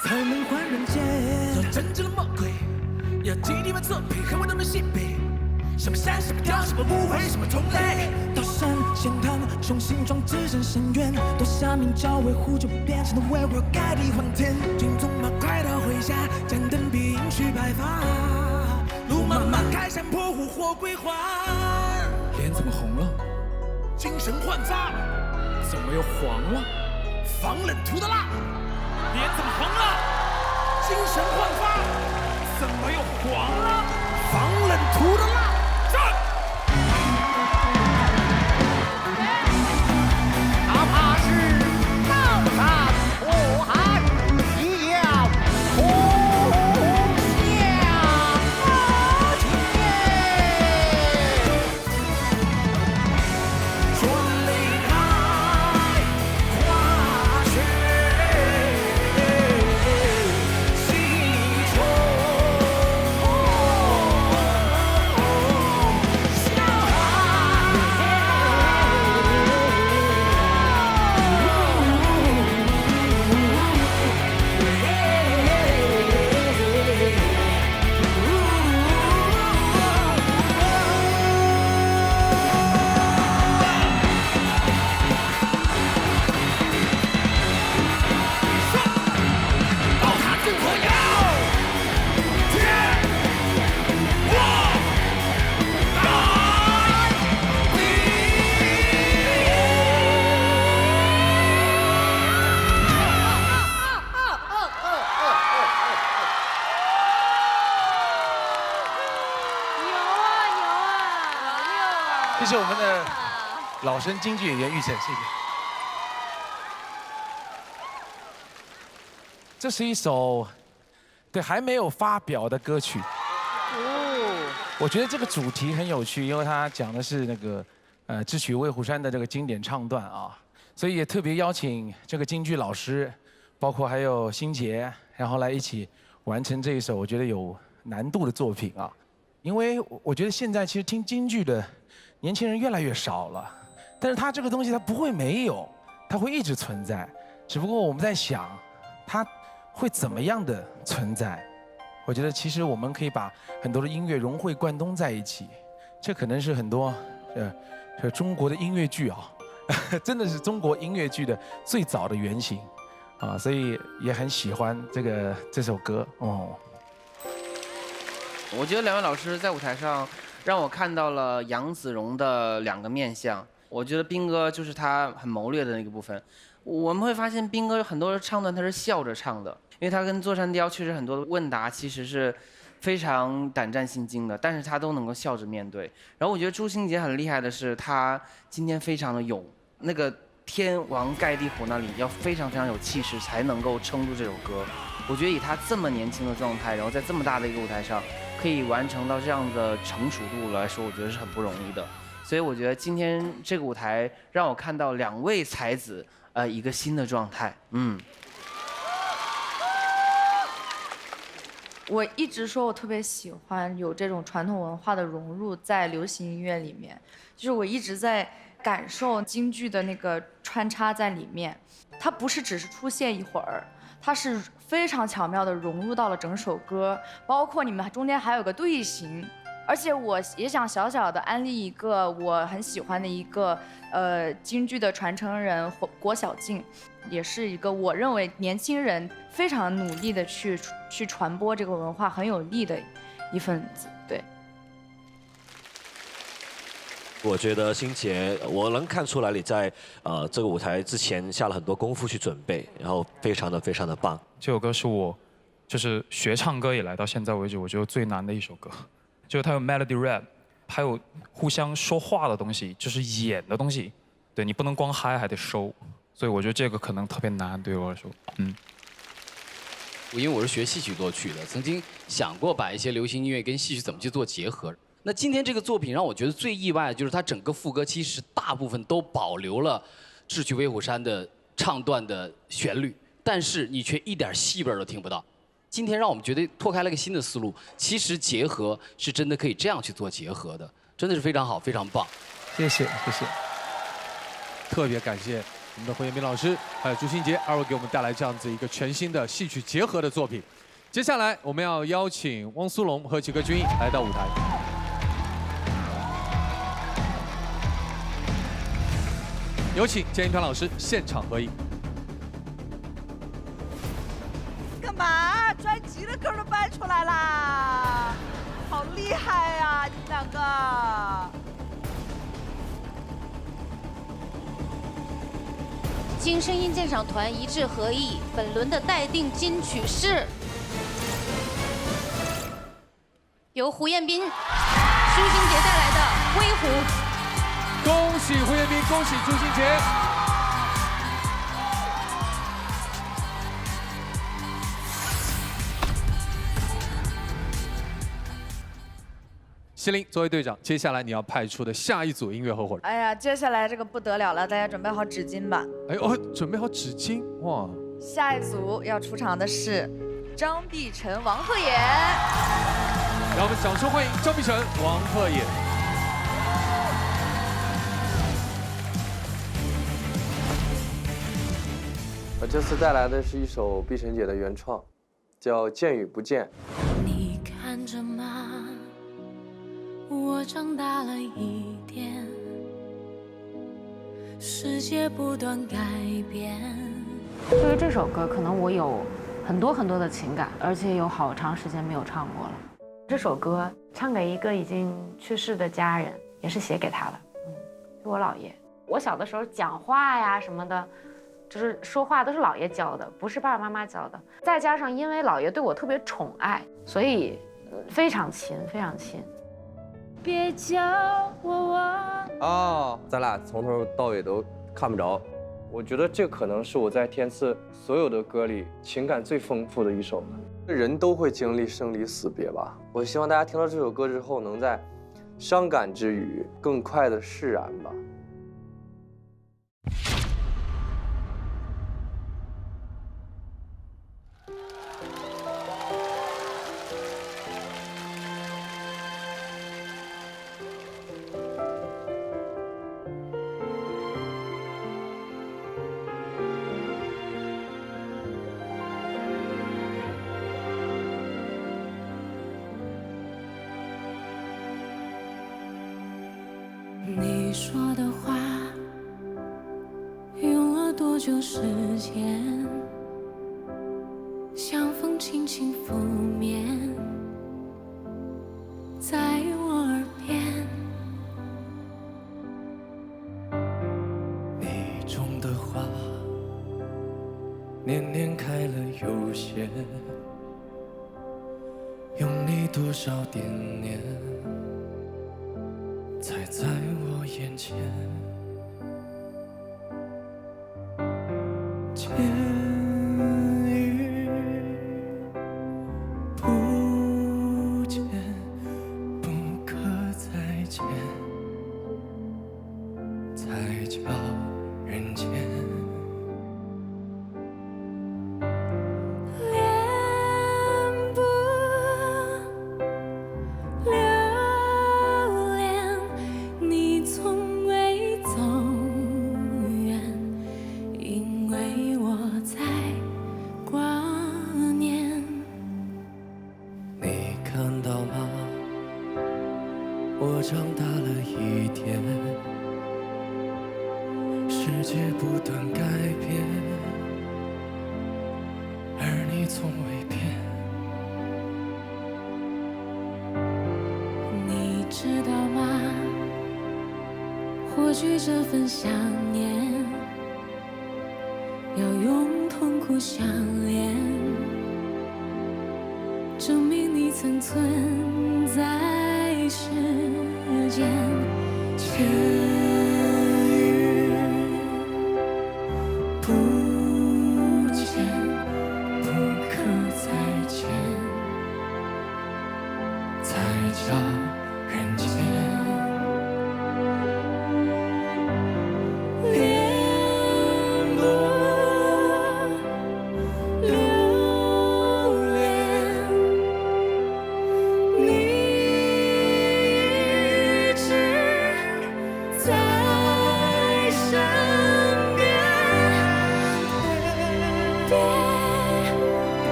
才能还人间。做真正的魔鬼，要替你们作品，和我那么西北。什么山，什么雕，什么误会，什么同类。刀山险滩，雄心壮志深深渊。夺下名教维护，就变成了为我盖地还天。军纵马快到麾下，战灯必应去白发。路漫漫开山破虎或归还。脸怎么红了？精神焕发。怎么又黄了？防冷涂的蜡，脸怎么红了？精神焕发，怎么又黄了？防冷涂的蜡，站！哪怕是刀山火海，也要同向前。春离开。这是我们的老生京剧演员玉成，谢谢。这是一首对还没有发表的歌曲。我觉得这个主题很有趣，因为它讲的是那个智取威虎山的这个经典唱段啊，所以也特别邀请这个京剧老师包括还有欣杰，然后来一起完成这一首我觉得有难度的作品啊。因为我觉得现在其实听京剧的年轻人越来越少了，但是它这个东西它不会没有，它会一直存在，只不过我们在想它会怎么样的存在。我觉得其实我们可以把很多的音乐融会贯通在一起，这可能是很多中国的音乐剧啊，真的是中国音乐剧的最早的原型啊，所以也很喜欢这首歌哦。我觉得两位老师在舞台上让我看到了杨子荣的2个面相。我觉得斌哥就是他很谋略的那个部分。我们会发现斌哥很多唱段他是笑着唱的，因为他跟座山雕确实很多的问答其实是非常胆战心惊的，但是他都能够笑着面对。然后我觉得朱星杰很厉害的是，他今天非常的勇，那个天王盖地虎那里要非常非常有气势才能够撑住这首歌。我觉得以他这么年轻的状态，然后在这么大的一个舞台上，可以完成到这样的成熟度来说，我觉得是很不容易的。所以我觉得今天这个舞台让我看到2位才子一个新的状态。我一直说我特别喜欢有这种传统文化的融入在流行音乐里面，就是我一直在感受京剧的那个穿插在里面，它不是只是出现一会儿，它是非常巧妙的融入到了整首歌，包括你们中间还有个队形。而且我也想小小的安利一个我很喜欢的一个京剧的传承人郭晓静，也是一个我认为年轻人非常努力的去传播这个文化很有力的一份子。对，我觉得欣杰，我能看出来你在这个舞台之前下了很多功夫去准备，然后非常的棒。这首歌是我就是学唱歌以来到现在为止我觉得最难的一首歌。就是它有 melody rap， 还有互相说话的东西，就是演的东西，对你不能光嗨还得收，所以我觉得这个可能特别难对我来说。因为我是学戏曲作曲的，曾经想过把一些流行音乐跟戏曲怎么去做结合。那今天这个作品让我觉得最意外的就是它整个副歌其实大部分都保留了《智取威虎山》的唱段的旋律，但是你却一点戏味都听不到。今天让我们觉得拓开了一个新的思路，其实结合是真的可以这样去做结合的，真的是非常好，非常棒。谢谢，谢谢。特别感谢我们的胡彦斌老师，还有朱星杰2位给我们带来这样子一个全新的戏曲结合的作品。接下来我们要邀请汪苏泷和几个军艺来到舞台。有请建议团老师现场合影。干嘛？专辑的歌都搬出来啦，好厉害呀，你们2个！经声音鉴赏团一致合议，本轮的待定金曲是由胡彦斌、朱星杰带来的《威虎》。恭喜胡彦斌，恭喜朱星杰。希伶作为队长，接下来你要派出的下一组音乐合伙人。哎呀，接下来这个不得了了，大家准备好纸巾吧。哎哦，准备好纸巾哇！下一组要出场的是张碧晨、王鹤野。让我们掌声欢迎张碧晨、王鹤野。我这次带来的是一首碧晨姐的原创，叫《见与不见》。你看着吗？我长大了一点，世界不断改变。对于这首歌，可能我有很多的情感，而且有好长时间没有唱过了。这首歌唱给一个已经去世的家人，也是写给他的，是我姥爷。我小的时候讲话呀什么的，就是说话都是姥爷教的，不是爸爸妈妈教的。再加上因为姥爷对我特别宠爱，所以非常亲，非常亲。别叫我忘。哦，咱俩从头到尾都看不着。我觉得这可能是我在天赐所有的歌里情感最丰富的一首。人都会经历生离死别吧。我希望大家听到这首歌之后，能在伤感之余更快的释然吧。说的话，用了多久时间？像风轻轻拂面，在我耳边。你种的花，年年开了又谢，用你多少惦念，才在我眼前。见与不见，不可再见，才叫人间。恋不留恋，你从未走远，因为我在挂念。你看到吗？我长大了一点，世界不断改变，而你从未变。你知道吗？或许这份想念要用痛苦相连，证明你曾存在世间。见与不见，不可再见，才叫人间。恋不留恋，你一直在身边。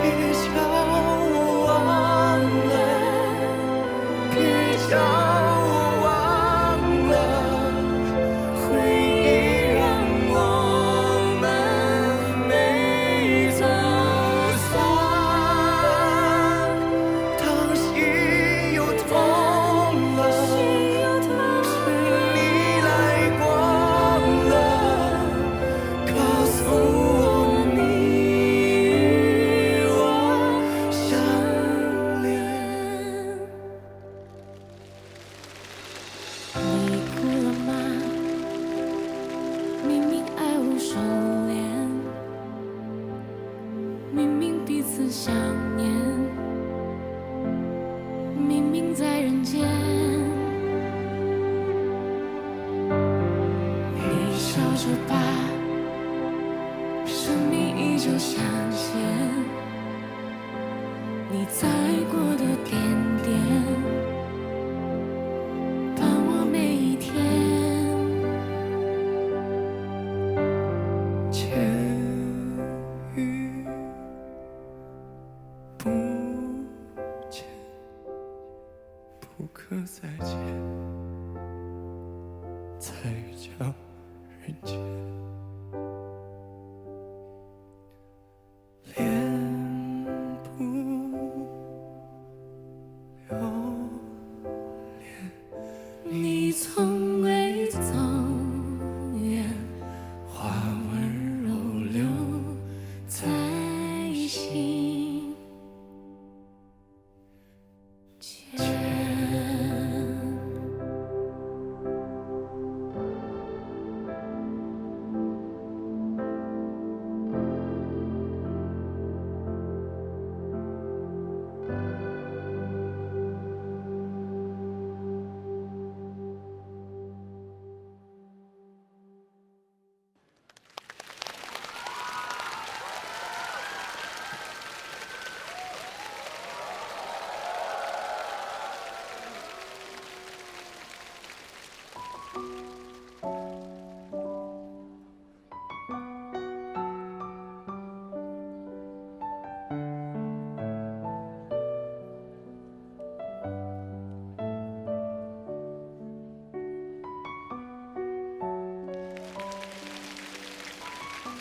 别叫我忘了，别叫我忘了，回忆让我们没走散。当心又痛了，是你来过了，告诉我你与我相恋。你哭了吗？明明爱无收敛，明明彼此想念，明明在人间。你笑着吧，生命依旧相牵，你在过的点点，伴我每一天。见与不见，不可再见，才叫人间。恋不留恋，你从未走远，花温柔流在心间。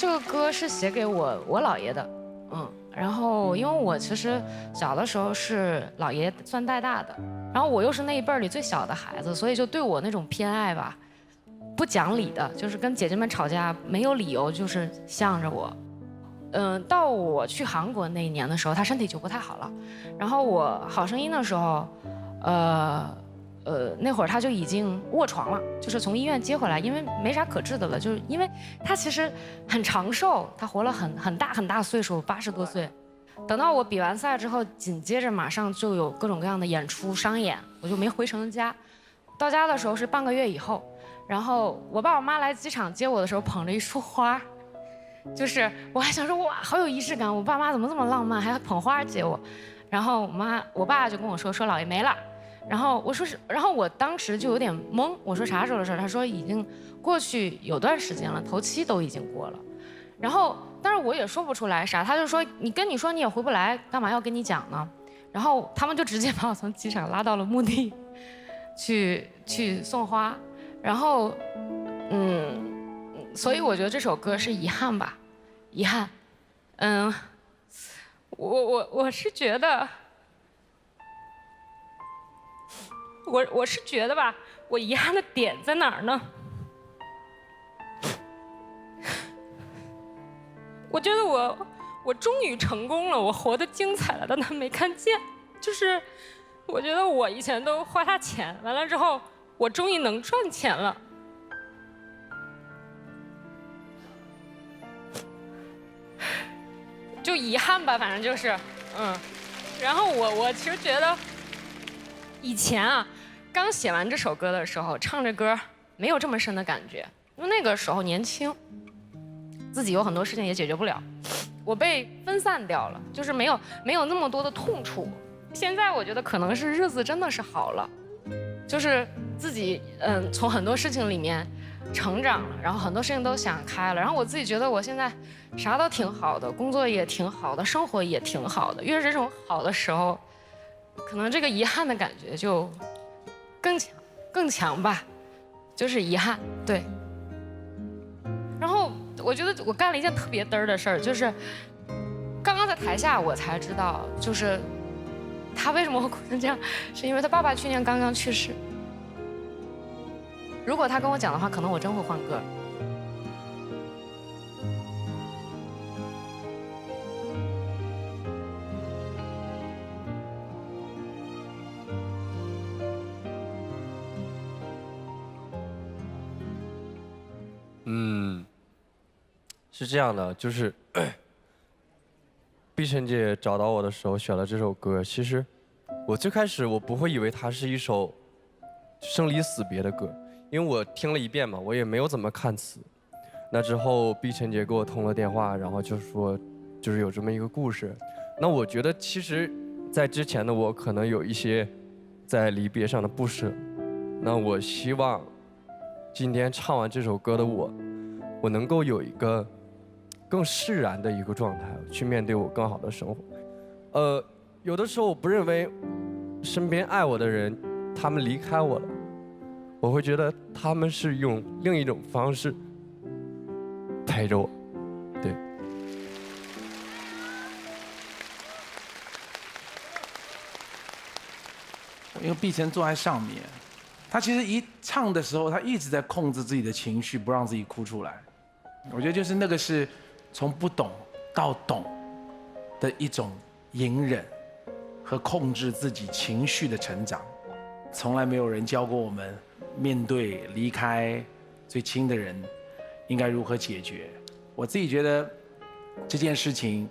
这个歌是写给我姥爷的，然后因为我其实小的时候是姥爷算带大的，然后我又是那一辈儿里最小的孩子，所以就对我那种偏爱吧，不讲理的，就是跟姐姐们吵架没有理由，就是向着我。到我去韩国那一年的时候，他身体就不太好了，然后我好声音的时候，那会儿他就已经卧床了，就是从医院接回来，因为没啥可治的了，就是因为他其实很长寿，他活了很大岁数，80多岁。等到我比完赛之后，紧接着马上就有各种各样的演出商演，我就没回成家。到家的时候是半个月以后，然后我爸我妈来机场接我的时候捧着一束花，就是我还想说哇，好有仪式感，我爸妈怎么这么浪漫，还捧花接我。然后我爸就跟我说姥爷没了。然后我说是，然后我当时就有点懵，我说啥时候的事？他说已经过去有段时间了，头七都已经过了。然后但是我也说不出来啥，他就说你说你也回不来，干嘛要跟你讲呢？然后他们就直接把我从机场拉到了墓地，去送花。然后所以我觉得这首歌是遗憾吧，遗憾。我是觉得。我是觉得吧，我遗憾的点在哪儿呢？我觉得我终于成功了，我活得精彩了，但他没看见。就是我觉得我以前都花他钱，完了之后我终于能赚钱了。就遗憾吧，反正就是，然后我其实觉得。以前啊，刚写完这首歌的时候，唱着歌没有这么深的感觉，因为那个时候年轻，自己有很多事情也解决不了，我被分散掉了，就是没有那么多的痛处。现在我觉得可能是日子真的是好了，就是自己从很多事情里面成长了，然后很多事情都想开了，然后我自己觉得我现在啥都挺好的，工作也挺好的，生活也挺好的，越是这种好的时候。可能这个遗憾的感觉就更强吧，就是遗憾，对。然后我觉得我干了一件特别嘚儿的事儿，就是刚刚在台下我才知道，就是他为什么会哭成这样，是因为他爸爸去年刚刚去世。如果他跟我讲的话，可能我真会换歌。是这样的，就是碧晨姐找到我的时候选了这首歌。其实我最开始我不会以为它是一首生离死别的歌，因为我听了一遍嘛，我也没有怎么看词。那之后碧晨姐给我通了电话，然后就说就是有这么一个故事。那我觉得其实在之前的我可能有一些在离别上的不舍。那我希望今天唱完这首歌的我能够有一个更释然的一个状态，去面对我更好的生活。有的时候我不认为身边爱我的人，他们离开我了，我会觉得他们是用另一种方式陪着我。对。因为碧晨坐在上面，他其实一唱的时候，他一直在控制自己的情绪，不让自己哭出来。我觉得就是那个是从不懂到懂的一种隐忍和控制自己情绪的成长。从来没有人教过我们面对离开最亲的人应该如何解决。我自己觉得这件事情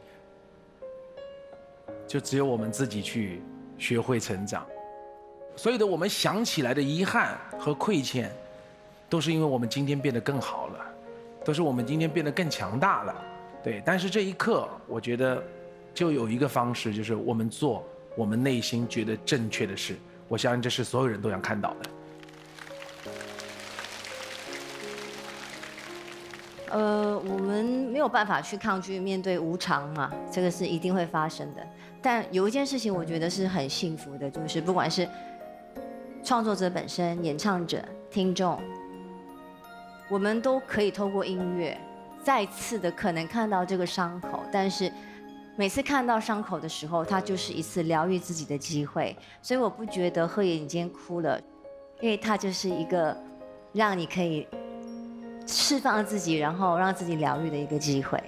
就只有我们自己去学会成长。所有的我们想起来的遗憾和亏欠，都是因为我们今天变得更好了，都是我们今天变得更强大了。对，但是这一刻，我觉得就有一个方式，就是我们做我们内心觉得正确的事。我相信这是所有人都想看到的。我们没有办法去抗拒面对无常嘛，这个是一定会发生的。但有一件事情，我觉得是很幸福的，就是不管是创作者本身、演唱者、听众，我们都可以透过音乐再次的可能看到这个伤口，但是每次看到伤口的时候，它就是一次疗愈自己的机会。所以我不觉得鹤野你今天哭了，因为它就是一个让你可以释放自己，然后让自己疗愈的一个机会。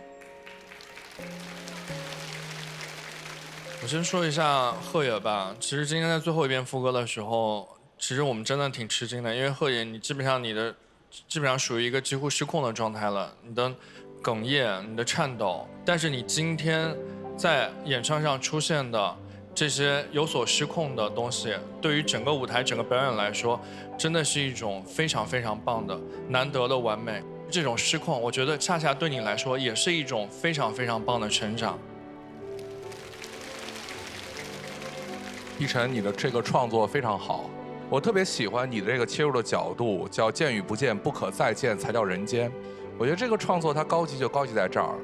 我先说一下鹤野吧。其实今天在最后一遍副歌的时候，其实我们真的挺吃惊的，因为鹤野你基本上属于一个几乎失控的状态了，你的哽咽，你的颤抖，但是你今天在演唱上出现的这些有所失控的东西，对于整个舞台、整个表演来说，真的是一种非常非常棒的、难得的完美。这种失控，我觉得恰恰对你来说也是一种非常非常棒的成长。碧晨，你的这个创作非常好，我特别喜欢你的这个切入的角度，叫见与不见，不可再见才叫人间。我觉得这个创作它高级就高级在这儿。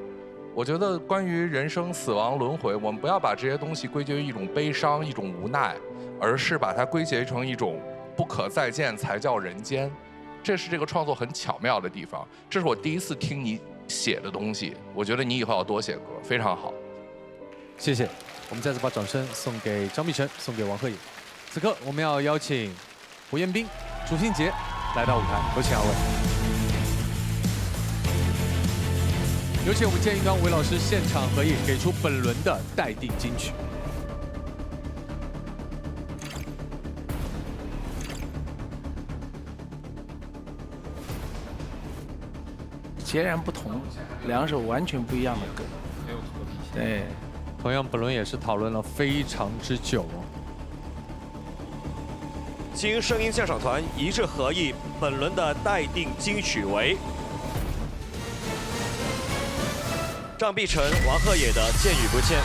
我觉得关于人生、死亡、轮回，我们不要把这些东西归结于一种悲伤、一种无奈，而是把它归结成一种不可再见才叫人间。这是这个创作很巧妙的地方。这是我第一次听你写的东西，我觉得你以后要多写歌，非常好。谢谢，我们再次把掌声送给张碧晨，送给王鹤野。此刻我们要邀请胡彦斌、朱星杰来到舞台，有请二位。有请我们建议刚韦老师现场合影，给出本轮的待定金曲。截然不同，两首完全不一样的歌。没有特别。对，同样本轮也是讨论了非常之久哦。经声音鉴赏团一致合议，本轮的待定金曲为张碧晨、王鹤野的《见与不见》。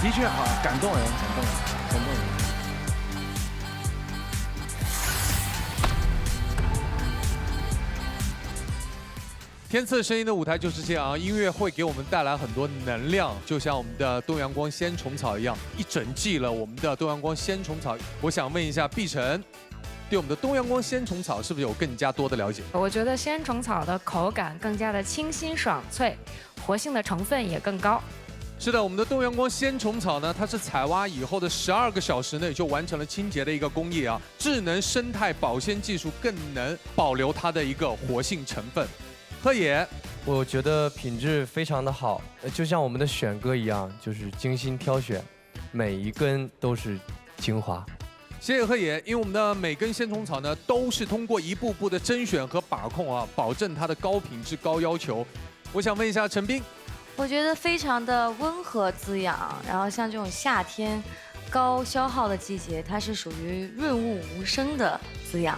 的确好，感动人，感动人，感动人。天赐声音的舞台就是这样，音乐会给我们带来很多能量，就像我们的东阳光鲜虫草一样，一整季了。我们的东阳光鲜虫草，我想问一下碧晨，对我们的东阳光鲜虫草是不是有更加多的了解？我觉得鲜虫草的口感更加的清新爽脆，活性的成分也更高。是的，我们的东阳光鲜虫草呢，它是采挖以后的12个小时内就完成了清洁的一个工艺啊，智能生态保鲜技术更能保留它的一个活性成分。鹤野，我觉得品质非常的好，就像我们的选歌一样，就是精心挑选，每一根都是精华。谢谢鹤野，因为我们的每根鲜虫草呢，都是通过一步步的甄选和把控啊，保证它的高品质、高要求。我想问一下陈斌，我觉得非常的温和滋养，然后像这种夏天高消耗的季节，它是属于润物无声的滋养。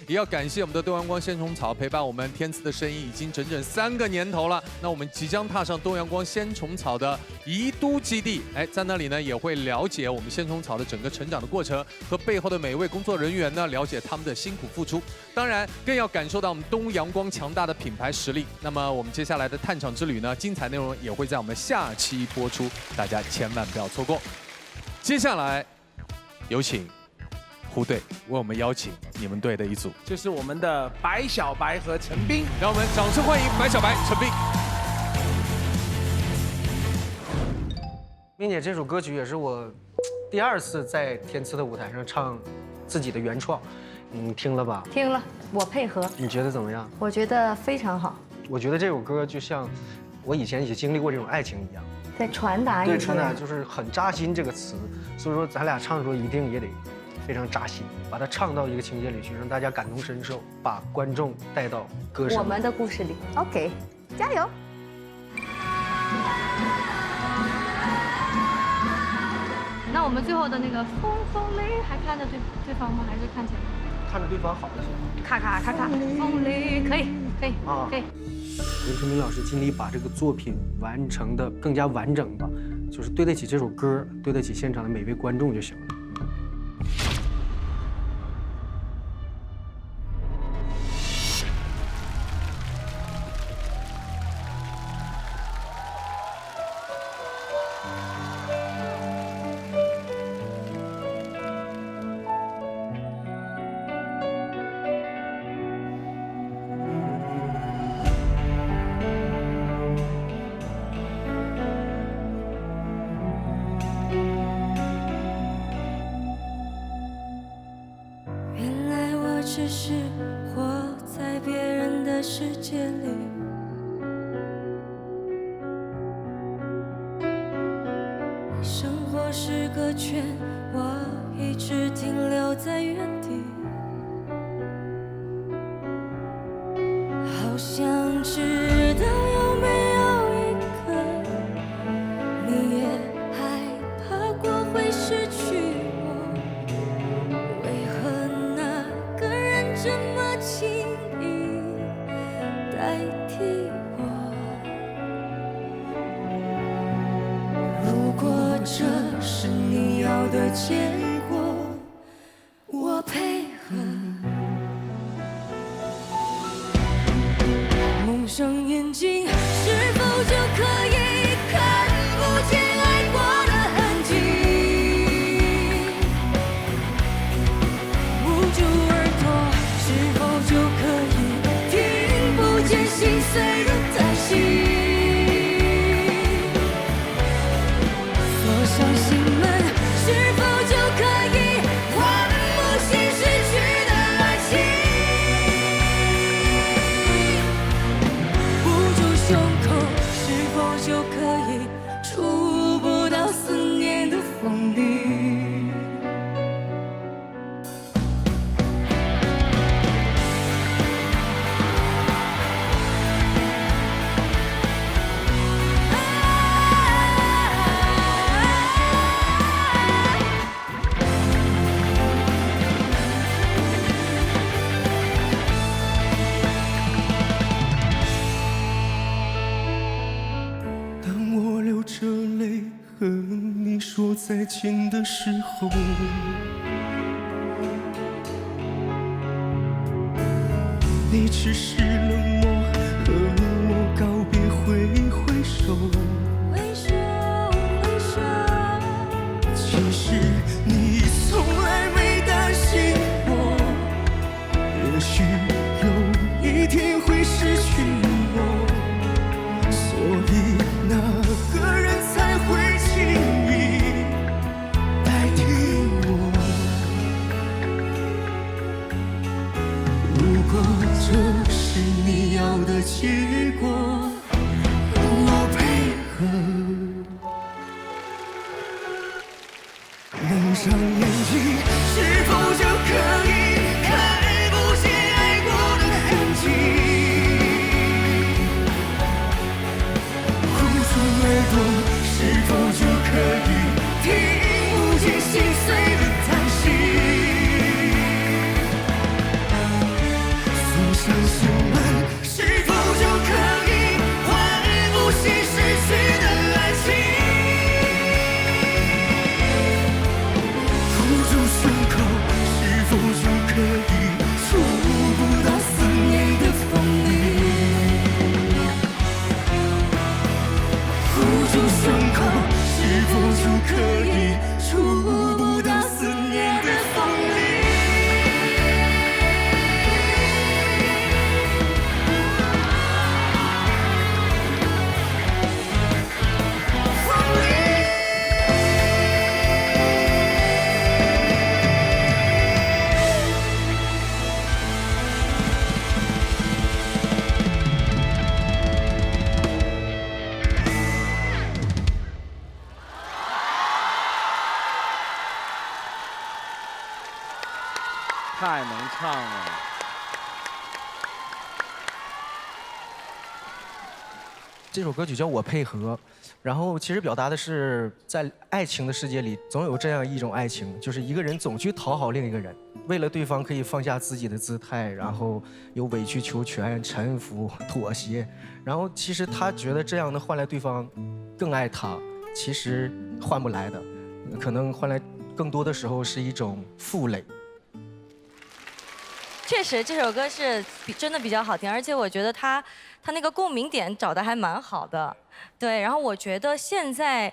也要感谢我们的东阳光鲜虫草陪伴我们天赐的声音已经整整3个年头了。那我们即将踏上东阳光鲜虫草的宜都基地，在那里呢也会了解我们鲜虫草的整个成长的过程和背后的每一位工作人员呢，了解他们的辛苦付出。当然，更要感受到我们东阳光强大的品牌实力。那么我们接下来的探场之旅呢，精彩内容也会在我们下期播出，大家千万不要错过。接下来有请胡队为我们邀请你们队的一组，就是我们的白小白和陈斌，让我们掌声欢迎白小白、陈斌。并且这首歌曲也是我第2次在天赐的舞台上唱自己的原创，你听了吧？听了，我配合。你觉得怎么样？我觉得非常好。我觉得这首歌就像我以前也经历过这种爱情一样，在传达一些。对，传达就是很扎心这个词，所以说咱俩唱的时候一定也得非常扎心，把它唱到一个情节里去，让大家感同身受，把观众带到歌声我们的故事里。OK， 加油！那我们最后的那个风风雷还看着对方吗？还是看前面？看着对方好一些。咔咔咔咔，风雷可以啊，可以。我跟陈斌老师尽力把这个作品完成的更加完整吧，就是对得起这首歌，对得起现场的每位观众就行了。界里。生活是个圈，我一直停留在原地。好想知道有没有一刻，你也害怕过会失去我？为何那个人这么轻易代替我？如果这是你要的结果，我配合。蒙上眼睛，是否就可以看不见爱过的痕迹？捂住耳朵，是否就可以听不见心碎的叹息？锁上心门，是否就可以换不起失去的爱情？胸口是否就可以触不到思念的锋利？当我流着泪和你说再见的时候，你只是冷漠，和我告别挥挥手。挥手挥手，其实你从来没担心我，也许有一天会失去我。所以那个人才会轻易代替我。如果这是你要的结果，我配合。蒙上眼睛，是否就可以看不见爱过的痕迹？耳朵是否就可以听不见心碎的叹息？锁上心门，是否就可以换不起失去的爱情？捂住胸口，是否就可以触不到思念的锋利？捂住胸口，是否就可以触不到思念的锋利？太能唱了。这首歌曲叫《我配合》，然后其实表达的是在爱情的世界里，总有这样一种爱情，就是一个人总去讨好另一个人，为了对方可以放下自己的姿态，然后有委曲求全、臣服、妥协，然后其实他觉得这样能换来对方更爱他，其实换不来的，可能换来更多的时候是一种负累。确实，这首歌是真的比较好听，而且我觉得他那个共鸣点找的还蛮好的。对，然后我觉得现在，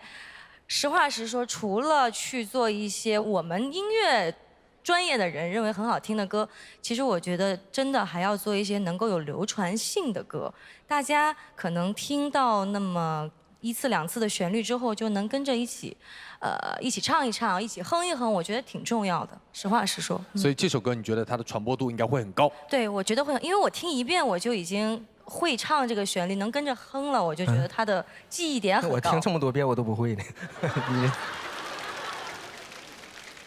实话实说，除了去做一些我们音乐专业的人认为很好听的歌，其实我觉得真的还要做一些能够有流传性的歌。大家可能听到那么1次2次的旋律之后，就能跟着一起唱一唱，一起哼一哼，我觉得挺重要的。实话实说。所以这首歌你觉得它的传播度应该会很高？对，我觉得会，因为我听一遍我就已经会唱这个旋律，能跟着哼了，我就觉得他的记忆点很高。我听这么多遍我都不会呢。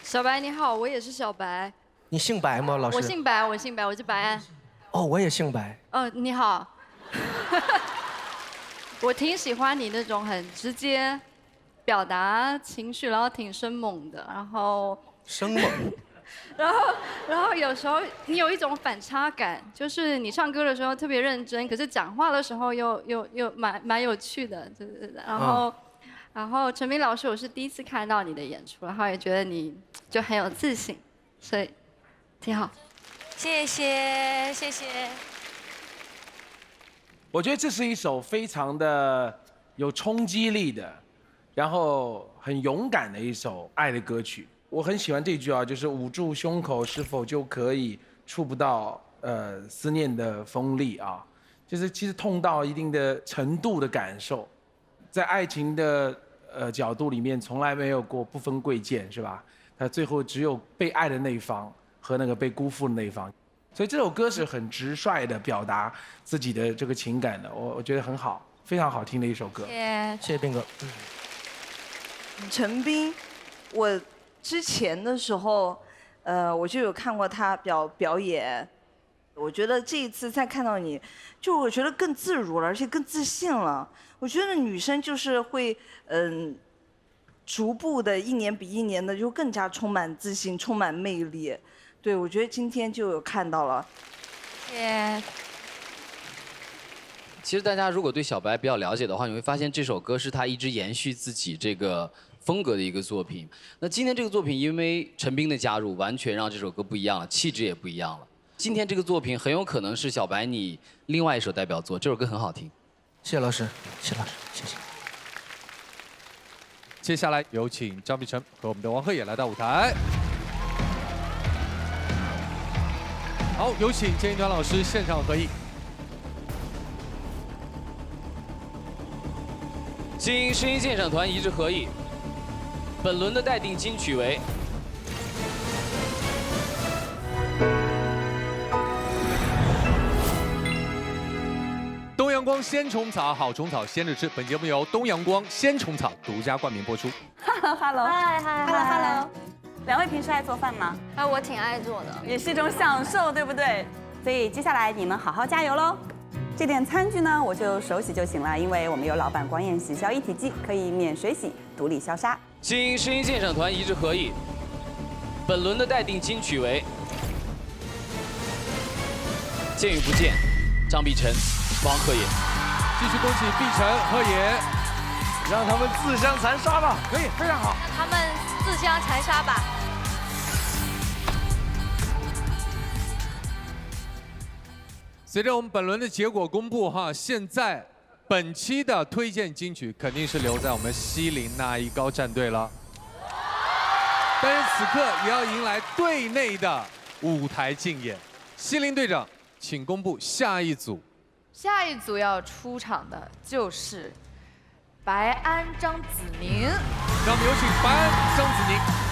小白你好，我也是小白。你姓白吗，老师？我姓白，我姓白，我叫白安。哦，我也姓白。哦，你好。我挺喜欢你那种很直接表达情绪，然后挺生猛的，然后生猛。然后有时候你有一种反差感，就是你唱歌的时候特别认真，可是讲话的时候又蛮有趣的，对对对。然后陈明老师，我是第一次看到你的演出，然后也觉得你就很有自信，所以挺好。谢谢谢谢。我觉得这是一首非常的有冲击力的，然后很勇敢的一首爱的歌曲。我很喜欢这句啊，就是捂住胸口是否就可以触不到思念的锋利啊，就是其实痛到一定的程度的感受，在爱情的角度里面从来没有过不分贵贱，是吧？他最后只有被爱的那一方和那个被辜负的那一方，所以这首歌是很直率的表达自己的这个情感的，我觉得很好，非常好听的一首歌。谢谢斌哥。陈斌，我之前的时候，我就有看过他表演，我觉得这一次再看到你，就我觉得更自如了，而且更自信了。我觉得女生就是会，逐步的一年比一年的就更加充满自信，充满魅力。对，我觉得今天就有看到了。谢谢。其实大家如果对小白比较了解的话，你会发现这首歌是他一直延续自己这个风格的一个作品。那今天这个作品因为陈斌的加入，完全让这首歌不一样了，气质也不一样了。今天这个作品很有可能是小白你另外一首代表作，这首歌很好听。谢谢老师，谢谢老师，谢谢。接下来有请张碧晨和我们的王鹤野来到舞台。好，有请建议团老师现场合影。经声音鉴赏团一致合议，本轮的待定金曲为东阳光鲜虫草，好虫草鲜着吃。本节目由东阳光鲜虫草独家冠名播出。Hello， 嗨，两位平时爱做饭吗？我挺爱做的，也是一种享受，对不对？所以接下来你们好好加油喽。这点餐具呢，我就手洗就行了，因为我们有老板光焰洗消一体机，可以免水洗，独立消杀。经声音鉴赏团一致合议，本轮的待定金曲为《见与不见》，张碧晨、王鹤野。继续恭喜碧晨、鹤野，让他们自相残杀吧。可以，非常好。他们自相残杀吧。随着我们本轮的结果公布哈，现在本期的推荐金曲肯定是留在我们西林那一高战队了。但是此刻也要迎来队内的舞台竞演。西林队长，请公布下一组。下一组要出场的就是白安、张子宁。让我们有请白安、张子宁。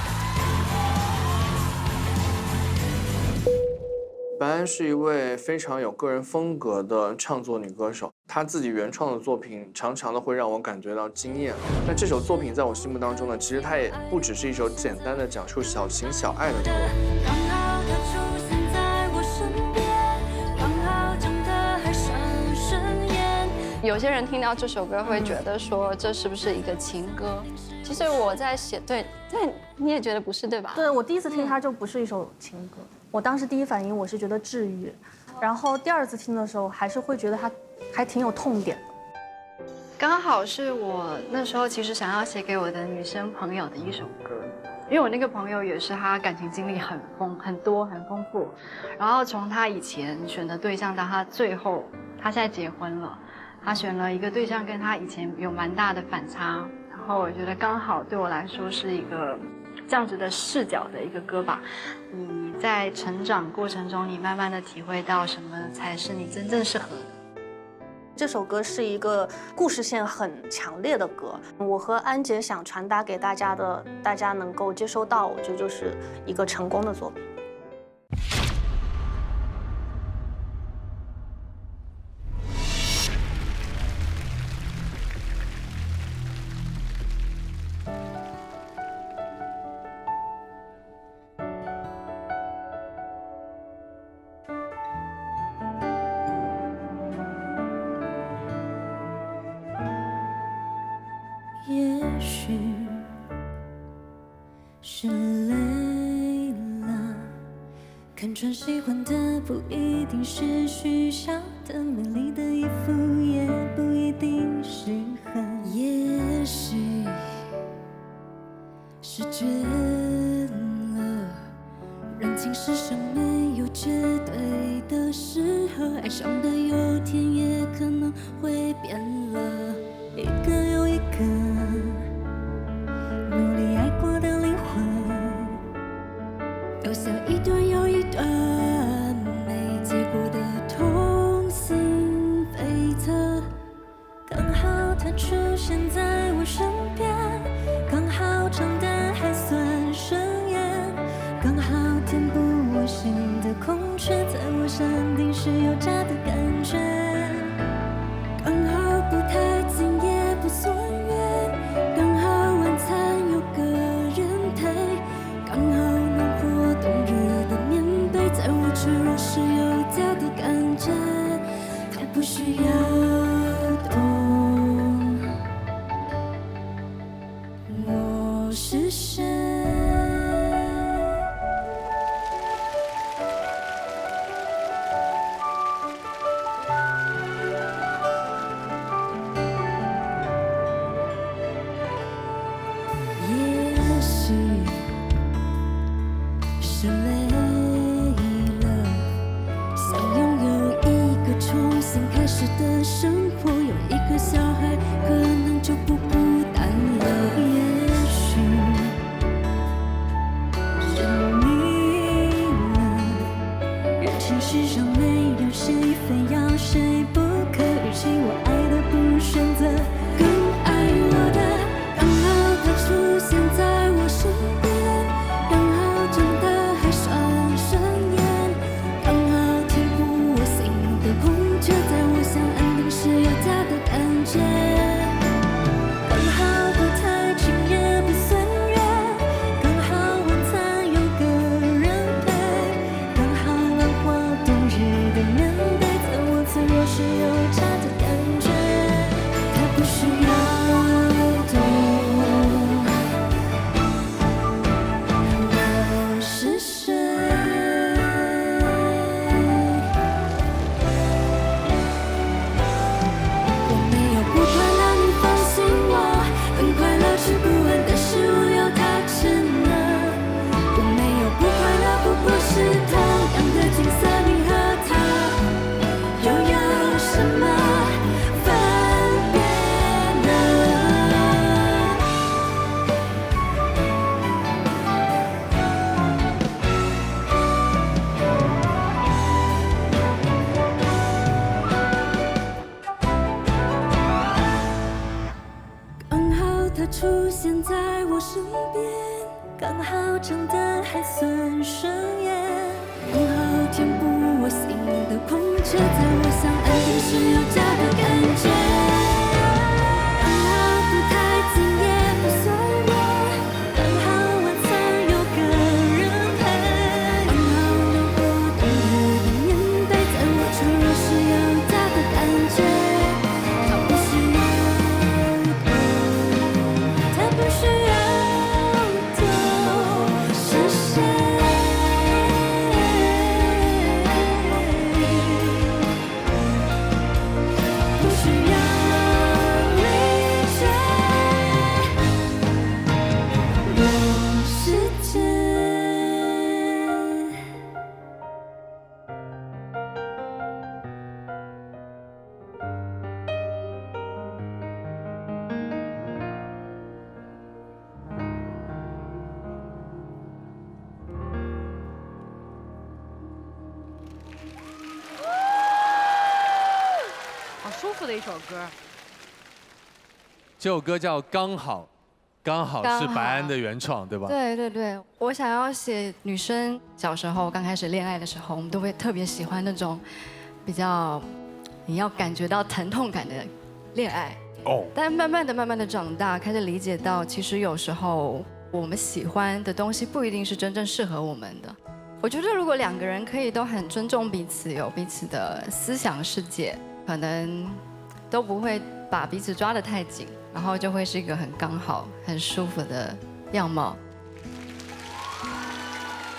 白安是一位非常有个人风格的唱作女歌手，她自己原创的作品常常的会让我感觉到惊艳。那这首作品在我心目当中呢，其实它也不只是一首简单的讲述小情小爱的歌。刚好他出现在我身边，刚好长得还像顺眼。有些人听到这首歌会觉得说这是不是一个情歌？其实我在写，对，你也觉得不是对吧？对，我第一次听它就不是一首情歌。我当时第一反应我是觉得治愈，然后第二次听的时候还是会觉得它还挺有痛点的。刚好是我那时候其实想要写给我的女生朋友的一首歌，因为我那个朋友也是她感情经历很多很丰富，然后从她以前选的对象到她最后，她现在结婚了，她选了一个对象跟她以前有蛮大的反差，然后我觉得刚好对我来说是一个这样子的视角的一个歌吧。你在成长过程中，你慢慢的体会到什么才是你真正适合的。这首歌是一个故事线很强烈的歌，我和安杰想传达给大家的，大家能够接收到，我觉得就是一个成功的作品。许是累了，看穿喜欢的不一定是虚假的，美丽的衣服也不一定适合。也许是倦了，人情世上没有绝对的适合，爱上的有天也可能会变了。一个又一个努力爱过的灵魂，都像一段又一段没结果的痛心悱恻。刚好他出现在我身边，刚好长得还算顺眼，刚好填补我心的空缺，在我山顶时有家的感觉，刚好不太近也不算远，刚好晚餐有个人陪，刚好暖和冬日的棉被，在我脆弱时有家的感觉，他不需要懂我是谁。也许是累了，想拥有一个重新开始的生活，有一个小孩可能就不孤单了。也许是腻了，人情世上没有谁非要谁不可，与其我爱的不如选择更爱我的。刚好他出现在我身边，刚好长得还算顺眼，刚好填补我心的空缺，在我想安定时有家的感觉，刚好不太近也不算远，刚好晚餐有个人陪，刚好暖和冬日的棉被，在我脆弱时有家的感觉，他不需要懂我是谁。我没有不快乐，你放心我，很快乐吃不完的食物有他吃呢。我没有不快乐，不过是同样的景色，你和他又有什么分别呢？刚好他出现在我身边，刚好长得还算顺眼，刚好填补我心的空缺，在我想安定时有家的感觉，刚好不太近也不算远，刚好晚餐有个人陪，刚好暖和冬日的棉被，在我脆弱时有家的感觉，他不需要懂，他不需要懂是谁。不需要理解我世界。好舒服的一首歌。这首歌叫《刚好》，刚好是白安的原创，对吧？对对对，我想要写女生小时候刚开始恋爱的时候，我们都会特别喜欢那种比较你要感觉到疼痛感的恋爱。哦。但慢慢的长大，开始理解到，其实有时候我们喜欢的东西不一定是真正适合我们的。我觉得如果两个人可以都很尊重彼此，有彼此的思想世界，可能都不会把彼此抓得太紧，然后就会是一个很刚好、很舒服的样貌。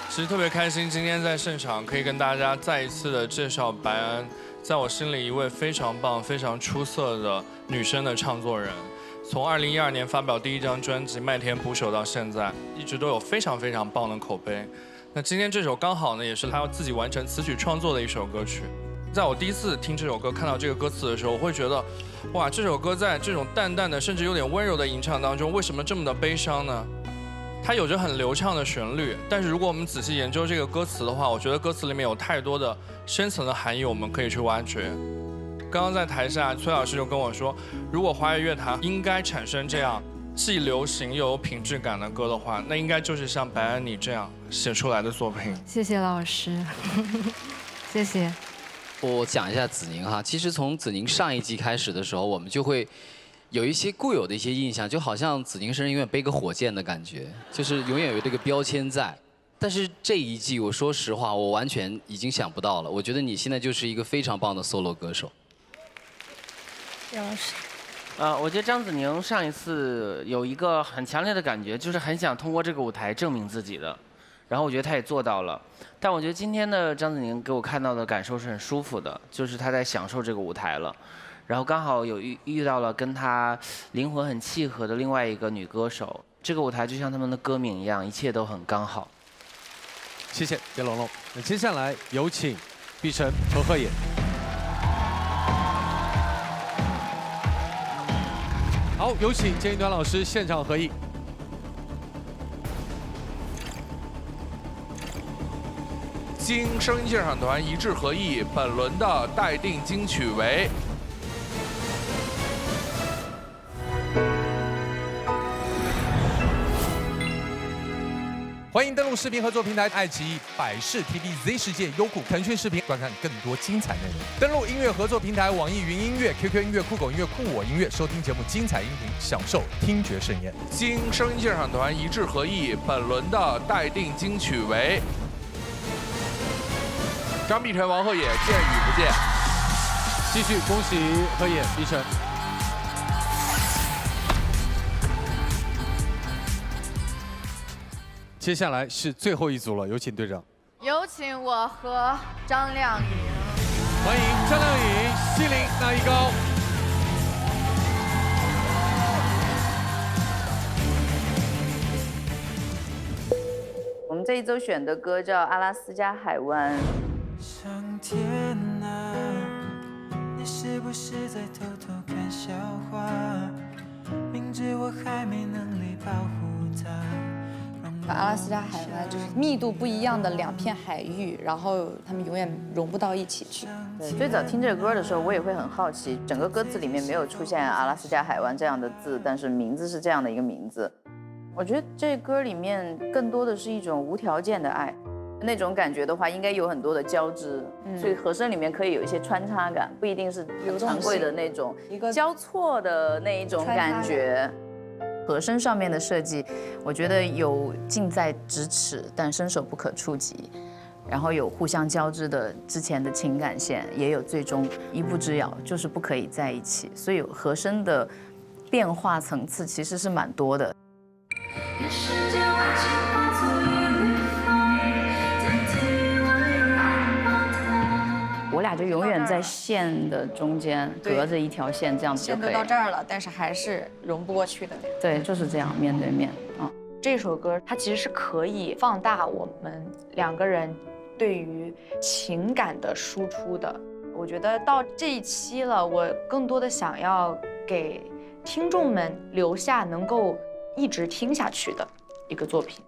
其实特别开心，今天在现场可以跟大家再一次的介绍白安，在我心里一位非常棒、非常出色的女生的唱作人。从2012年发表第1张专辑《麦田捕手》到现在，一直都有非常非常棒的口碑。那今天这首刚好呢，也是她要自己完成词曲创作的一首歌曲。在我第一次听这首歌、看到这个歌词的时候，我会觉得，哇，这首歌在这种淡淡的，甚至有点温柔的吟唱当中，为什么这么的悲伤呢？它有着很流畅的旋律，但是如果我们仔细研究这个歌词的话，我觉得歌词里面有太多的深层的含义，我们可以去挖掘。刚刚在台下，崔老师就跟我说，如果华语乐坛应该产生这样既流行又有品质感的歌的话，那应该就是像白安你这样写出来的作品。谢谢老师，谢谢。我讲一下子宁哈，其实从子宁上一季开始的时候，我们就会有一些固有的一些印象，就好像子宁身上永远背个火箭的感觉，就是永远有这个标签在。但是这一季，我说实话，我完全已经想不到了。我觉得你现在就是一个非常棒的 solo 歌手。杨老师，我觉得张子宁上一次有一个很强烈的感觉，就是很想通过这个舞台证明自己的，然后我觉得他也做到了。但我觉得今天的张子宁给我看到的感受是很舒服的，就是他在享受这个舞台了。然后刚好有遇到了跟他灵魂很契合的另外一个女歌手，这个舞台就像他们的歌名一样，一切都很刚好。谢谢别龙龙。那接下来有请碧晨、陈赫也。好，有请建议端老师现场合影。经声音鉴赏团一致合议，本轮的待定金曲为。欢迎登录视频合作平台爱奇艺、百视 TV、Z 世界、优酷、腾讯视频，观看更多精彩内容。登录音乐合作平台网易云音乐、QQ 音乐、酷狗音乐、酷我音乐，收听节目精彩音频，享受听觉盛宴。经声音鉴赏团一致合议，本轮的待定金曲为张碧晨、王鹤野，见与不见。继续恭喜鹤野、碧晨。接下来是最后一组了，有请队长。有请我和张靓颖。欢迎张靓颖、西林、那一高。我们这一周选的歌叫《阿拉斯加海湾》。上天啊，你是不是在偷偷看笑话？明知我还没能力保护它。阿拉斯加海湾就是密度不一样的2片海域，然后他们永远融不到一起去。对，最早听这个歌的时候，我也会很好奇，整个歌词里面没有出现阿拉斯加海湾这样的字，但是名字是这样的一个名字。我觉得这歌里面更多的是一种无条件的爱，那种感觉的话，应该有很多的交织，所以和声里面可以有一些穿插感，不一定是常规的那种交错的那一种感觉。和声上面的设计，我觉得有近在咫尺，但伸手不可触及，然后有互相交织的之前的情感线，也有最终一步之遥，就是不可以在一起，所以和声的变化层次其实是蛮多的。我俩就永远在线的中间，隔着一条线这样子就可以了。线都到这儿了，但是还是融不过去的。对，就是这样，面对面。这首歌它其实是可以放大我们2个人对于情感的输出的。我觉得到这一期了，我更多的想要给听众们留下能够一直听下去的一个作品。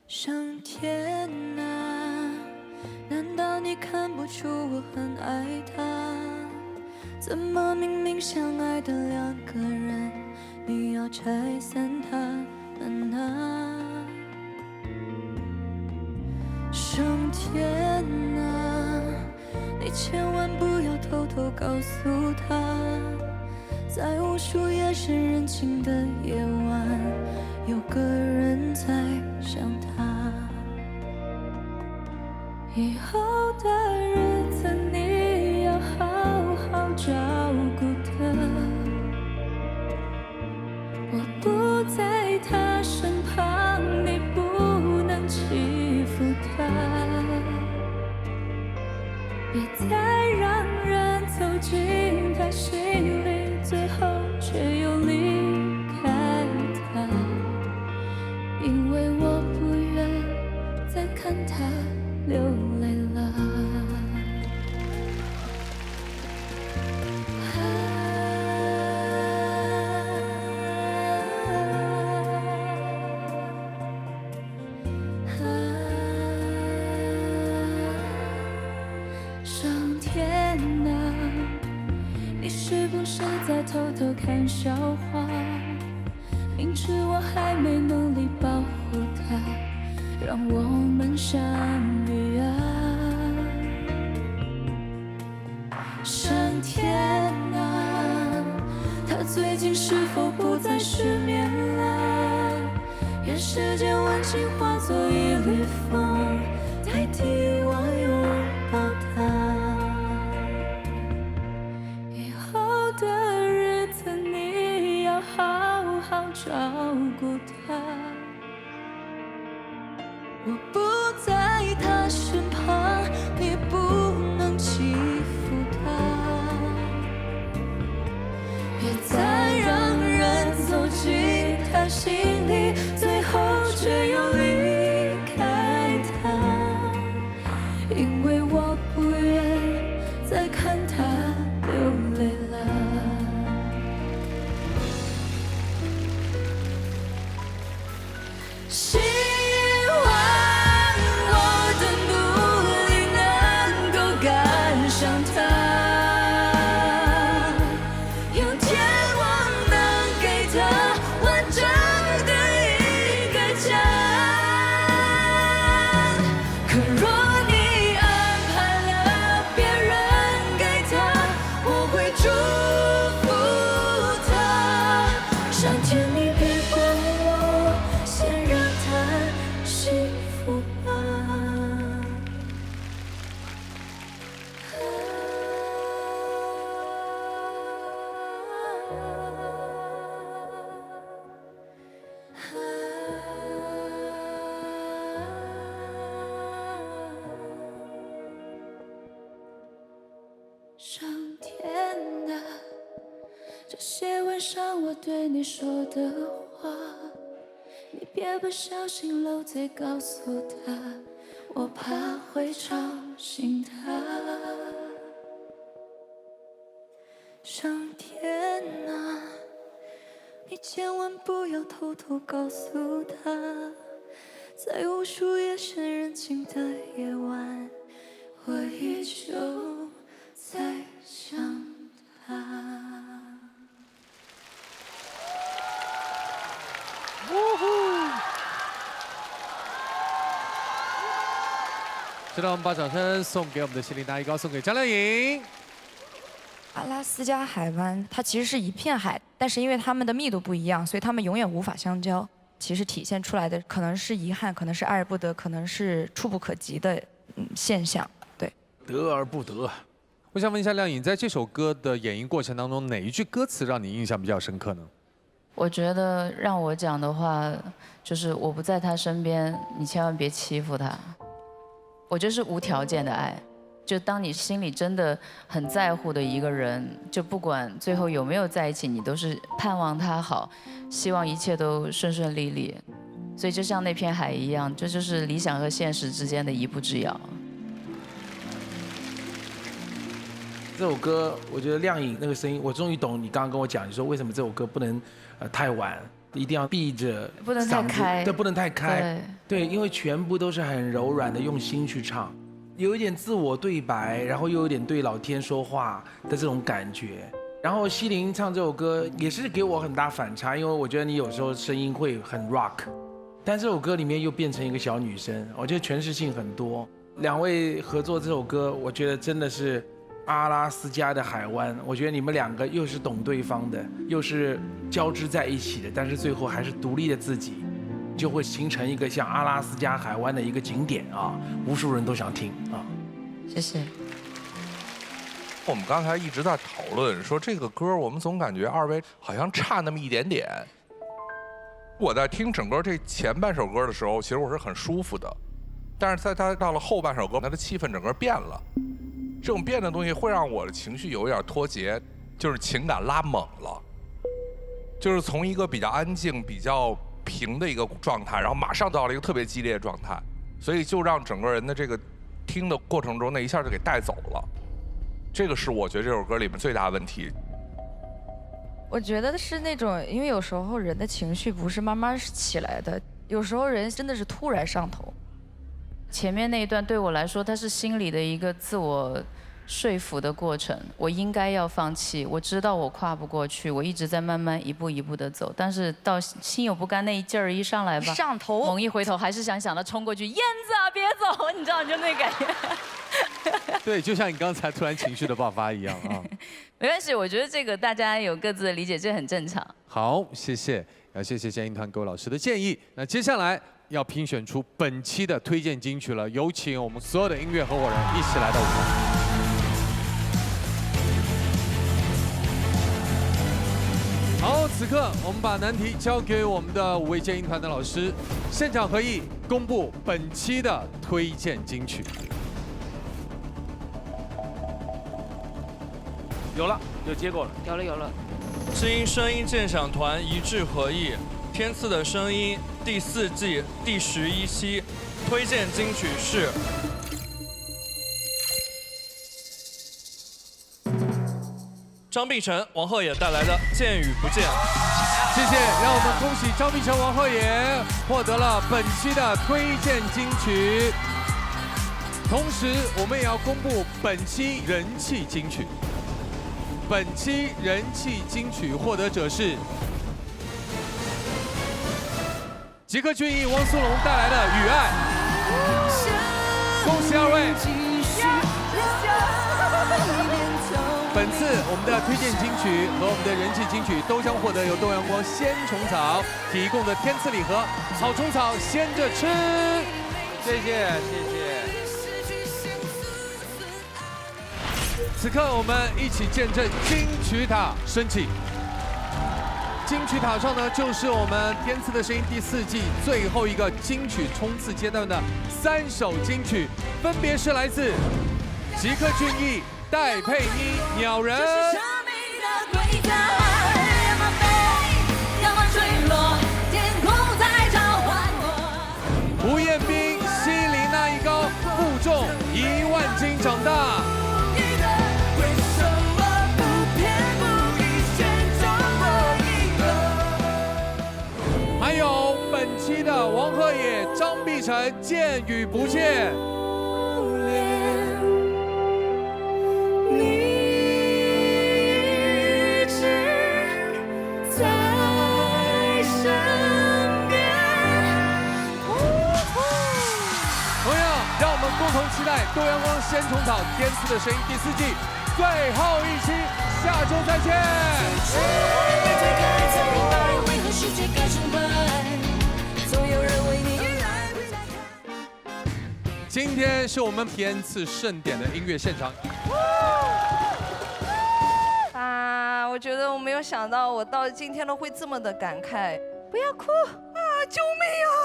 上天啊，难道你看不出我很爱他？怎么明明相爱的两个人，你要拆散他们啊？上天啊，你千万不要偷偷告诉他，在无数夜深人静的夜晚，有个人在想他。以后的日子你要好好照顾他，我不在他身旁，你不能欺负他，别再让人走进他心里，最后却又离开他，因为我不愿再看他流泪了。上天啊，你是不是在偷偷看笑话？明知我还没能力保护他，让我们相遇啊！上天啊，他最近是否不再失眠了？愿世间温情化作一缕风，代替我拥抱他。以后的日子你要好好照顾他，我不在他身旁，你不能欺负他，别再让人走进他心里，最后却又离开他，因为我不愿再看他流泪了。希望我的努力能够赶上他，有天我能给他完整的一个家。可若你安排了别人给他，我会祝福他。上天你别管我，先让他幸福吧。上天啊，这些晚上我对你说的话，你别不小心漏嘴告诉他，我怕会吵醒他。上天啊，你千万不要偷偷告诉他，在无数夜深人静的夜晚，我依旧在想他。现在我们把掌声送给我们的心灵大一高，送给张靓颖。阿拉斯加海湾它其实是一片海，但是因为它们的密度不一样，所以它们永远无法相交。其实体现出来的可能是遗憾，可能是爱而不得，可能是触不可及的现象。对，得而不得。我想问一下靓颖，在这首歌的演绎过程当中，哪一句歌词让你印象比较深刻呢？我觉得让我讲的话，就是我不在他身边，你千万别欺负他。我觉得是无条件的爱，就当你心里真的很在乎的一个人，就不管最后有没有在一起，你都是盼望他好，希望一切都顺顺利利。所以就像那片海一样，这就是理想和现实之间的一步之遥。这首歌，我觉得靓颖那个声音，我终于懂你刚刚跟我讲，你说为什么这首歌不能太晚，一定要闭着不能太开，对，不能太开，对，因为全部都是很柔软的，用心去唱。有一点自我对白，然后又有点对老天说话的这种感觉。然后希伶唱这首歌也是给我很大反差，因为我觉得你有时候声音会很 rock， 但这首歌里面又变成一个小女生，我觉得诠释性很多。两位合作这首歌，我觉得真的是阿拉斯加的海湾。我觉得你们两个又是懂对方的，又是交织在一起的，但是最后还是独立的自己，就会形成一个像阿拉斯加海湾的一个景点啊，无数人都想听啊。谢谢。我们刚才一直在讨论说这个歌，我们总感觉二位好像差那么一点点。我在听整个这前半首歌的时候，其实我是很舒服的，但是在它到了后半首歌，它的气氛整个变了。这种变的东西会让我的情绪有一点脱节，就是情感拉猛了，就是从一个比较安静、比较平的一个状态，然后马上到了一个特别激烈的状态，所以就让整个人的这个听的过程中，那一下就给带走了。这个是我觉得这首歌里面最大的问题。我觉得是那种，因为有时候人的情绪不是慢慢起来的，有时候人真的是突然上头。前面那一段对我来说，它是心里的一个自我说服的过程。我应该要放弃，我知道我跨不过去，我一直在慢慢一步一步的走。但是到心有不甘那一劲儿一上来吧，上头，猛一回头还是想的冲过去，燕子啊别走，你知道就那感觉。对，就像你刚才突然情绪的爆发一样啊。没关系，我觉得这个大家有各自的理解，这很正常。好，谢谢，要谢谢建音团各位老师的建议。那接下来要评选出本期的推荐金曲了，有请我们所有的音乐合伙人一起来到舞台。好，此刻我们把难题交给我们的5位建音团的老师，现场合议公布本期的推荐金曲。有了，有结果了。有了。知音声音鉴赏团一致合议，《天赐的声音》第4季第11期推荐金曲是张碧晨、王鹤野带来的《见与不见》。谢谢，让我们恭喜张碧晨、王鹤野获得了本期的推荐金曲。同时，我们也要公布本期人气金曲。本期人气金曲获得者是吉克隽逸、汪苏泷带来的《雨爱》，恭喜二位！本次我们的推荐金曲和我们的人气金曲都将获得由东阳光鲜虫草提供的天赐礼盒，好虫草鲜着吃。谢谢，谢谢。此刻我们一起见证金曲塔升起。金曲塔上呢，就是我们《天赐的声音》第4季最后一个金曲冲刺阶段的3首金曲，分别是来自吉克隽逸、戴佩妮、鸟人。胡彦斌、西林那一高，负重1万斤长大。还有本期的王鹤野、张碧晨，见与不见。同样，让我们共同期待东阳光鲜虫草天赐的声音第4季最后一期，下周再见。今天是我们天赐盛典的音乐现场。啊，我觉得我没有想到，我到今天了会这么的感慨。不要哭啊！救命啊！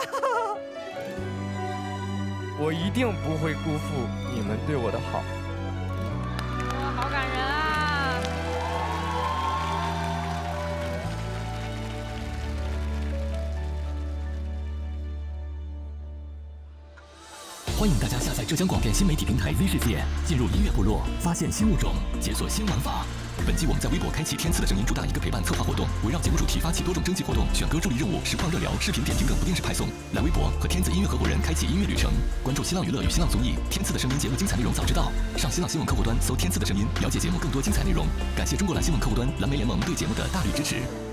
我一定不会辜负你们对我的好。哇，好感人啊！欢迎大家下载浙江广电新媒体平台 Z 世界，进入音乐部落，发现新物种，解锁新玩法。本季我们在微博开启天赐的声音主打一个陪伴策划活动，围绕节目主题发起多种征集活动，选歌助力任务、实况热聊、视频点评等不定时派送。来微博和天赐音乐合伙人开启音乐旅程，关注新浪娱乐与新浪综艺天赐的声音节目精彩内容早知道，上新浪新闻客户端搜天赐的声音，了解节目更多精彩内容。感谢中国蓝新闻客户端蓝莓联盟对节目的大力支持。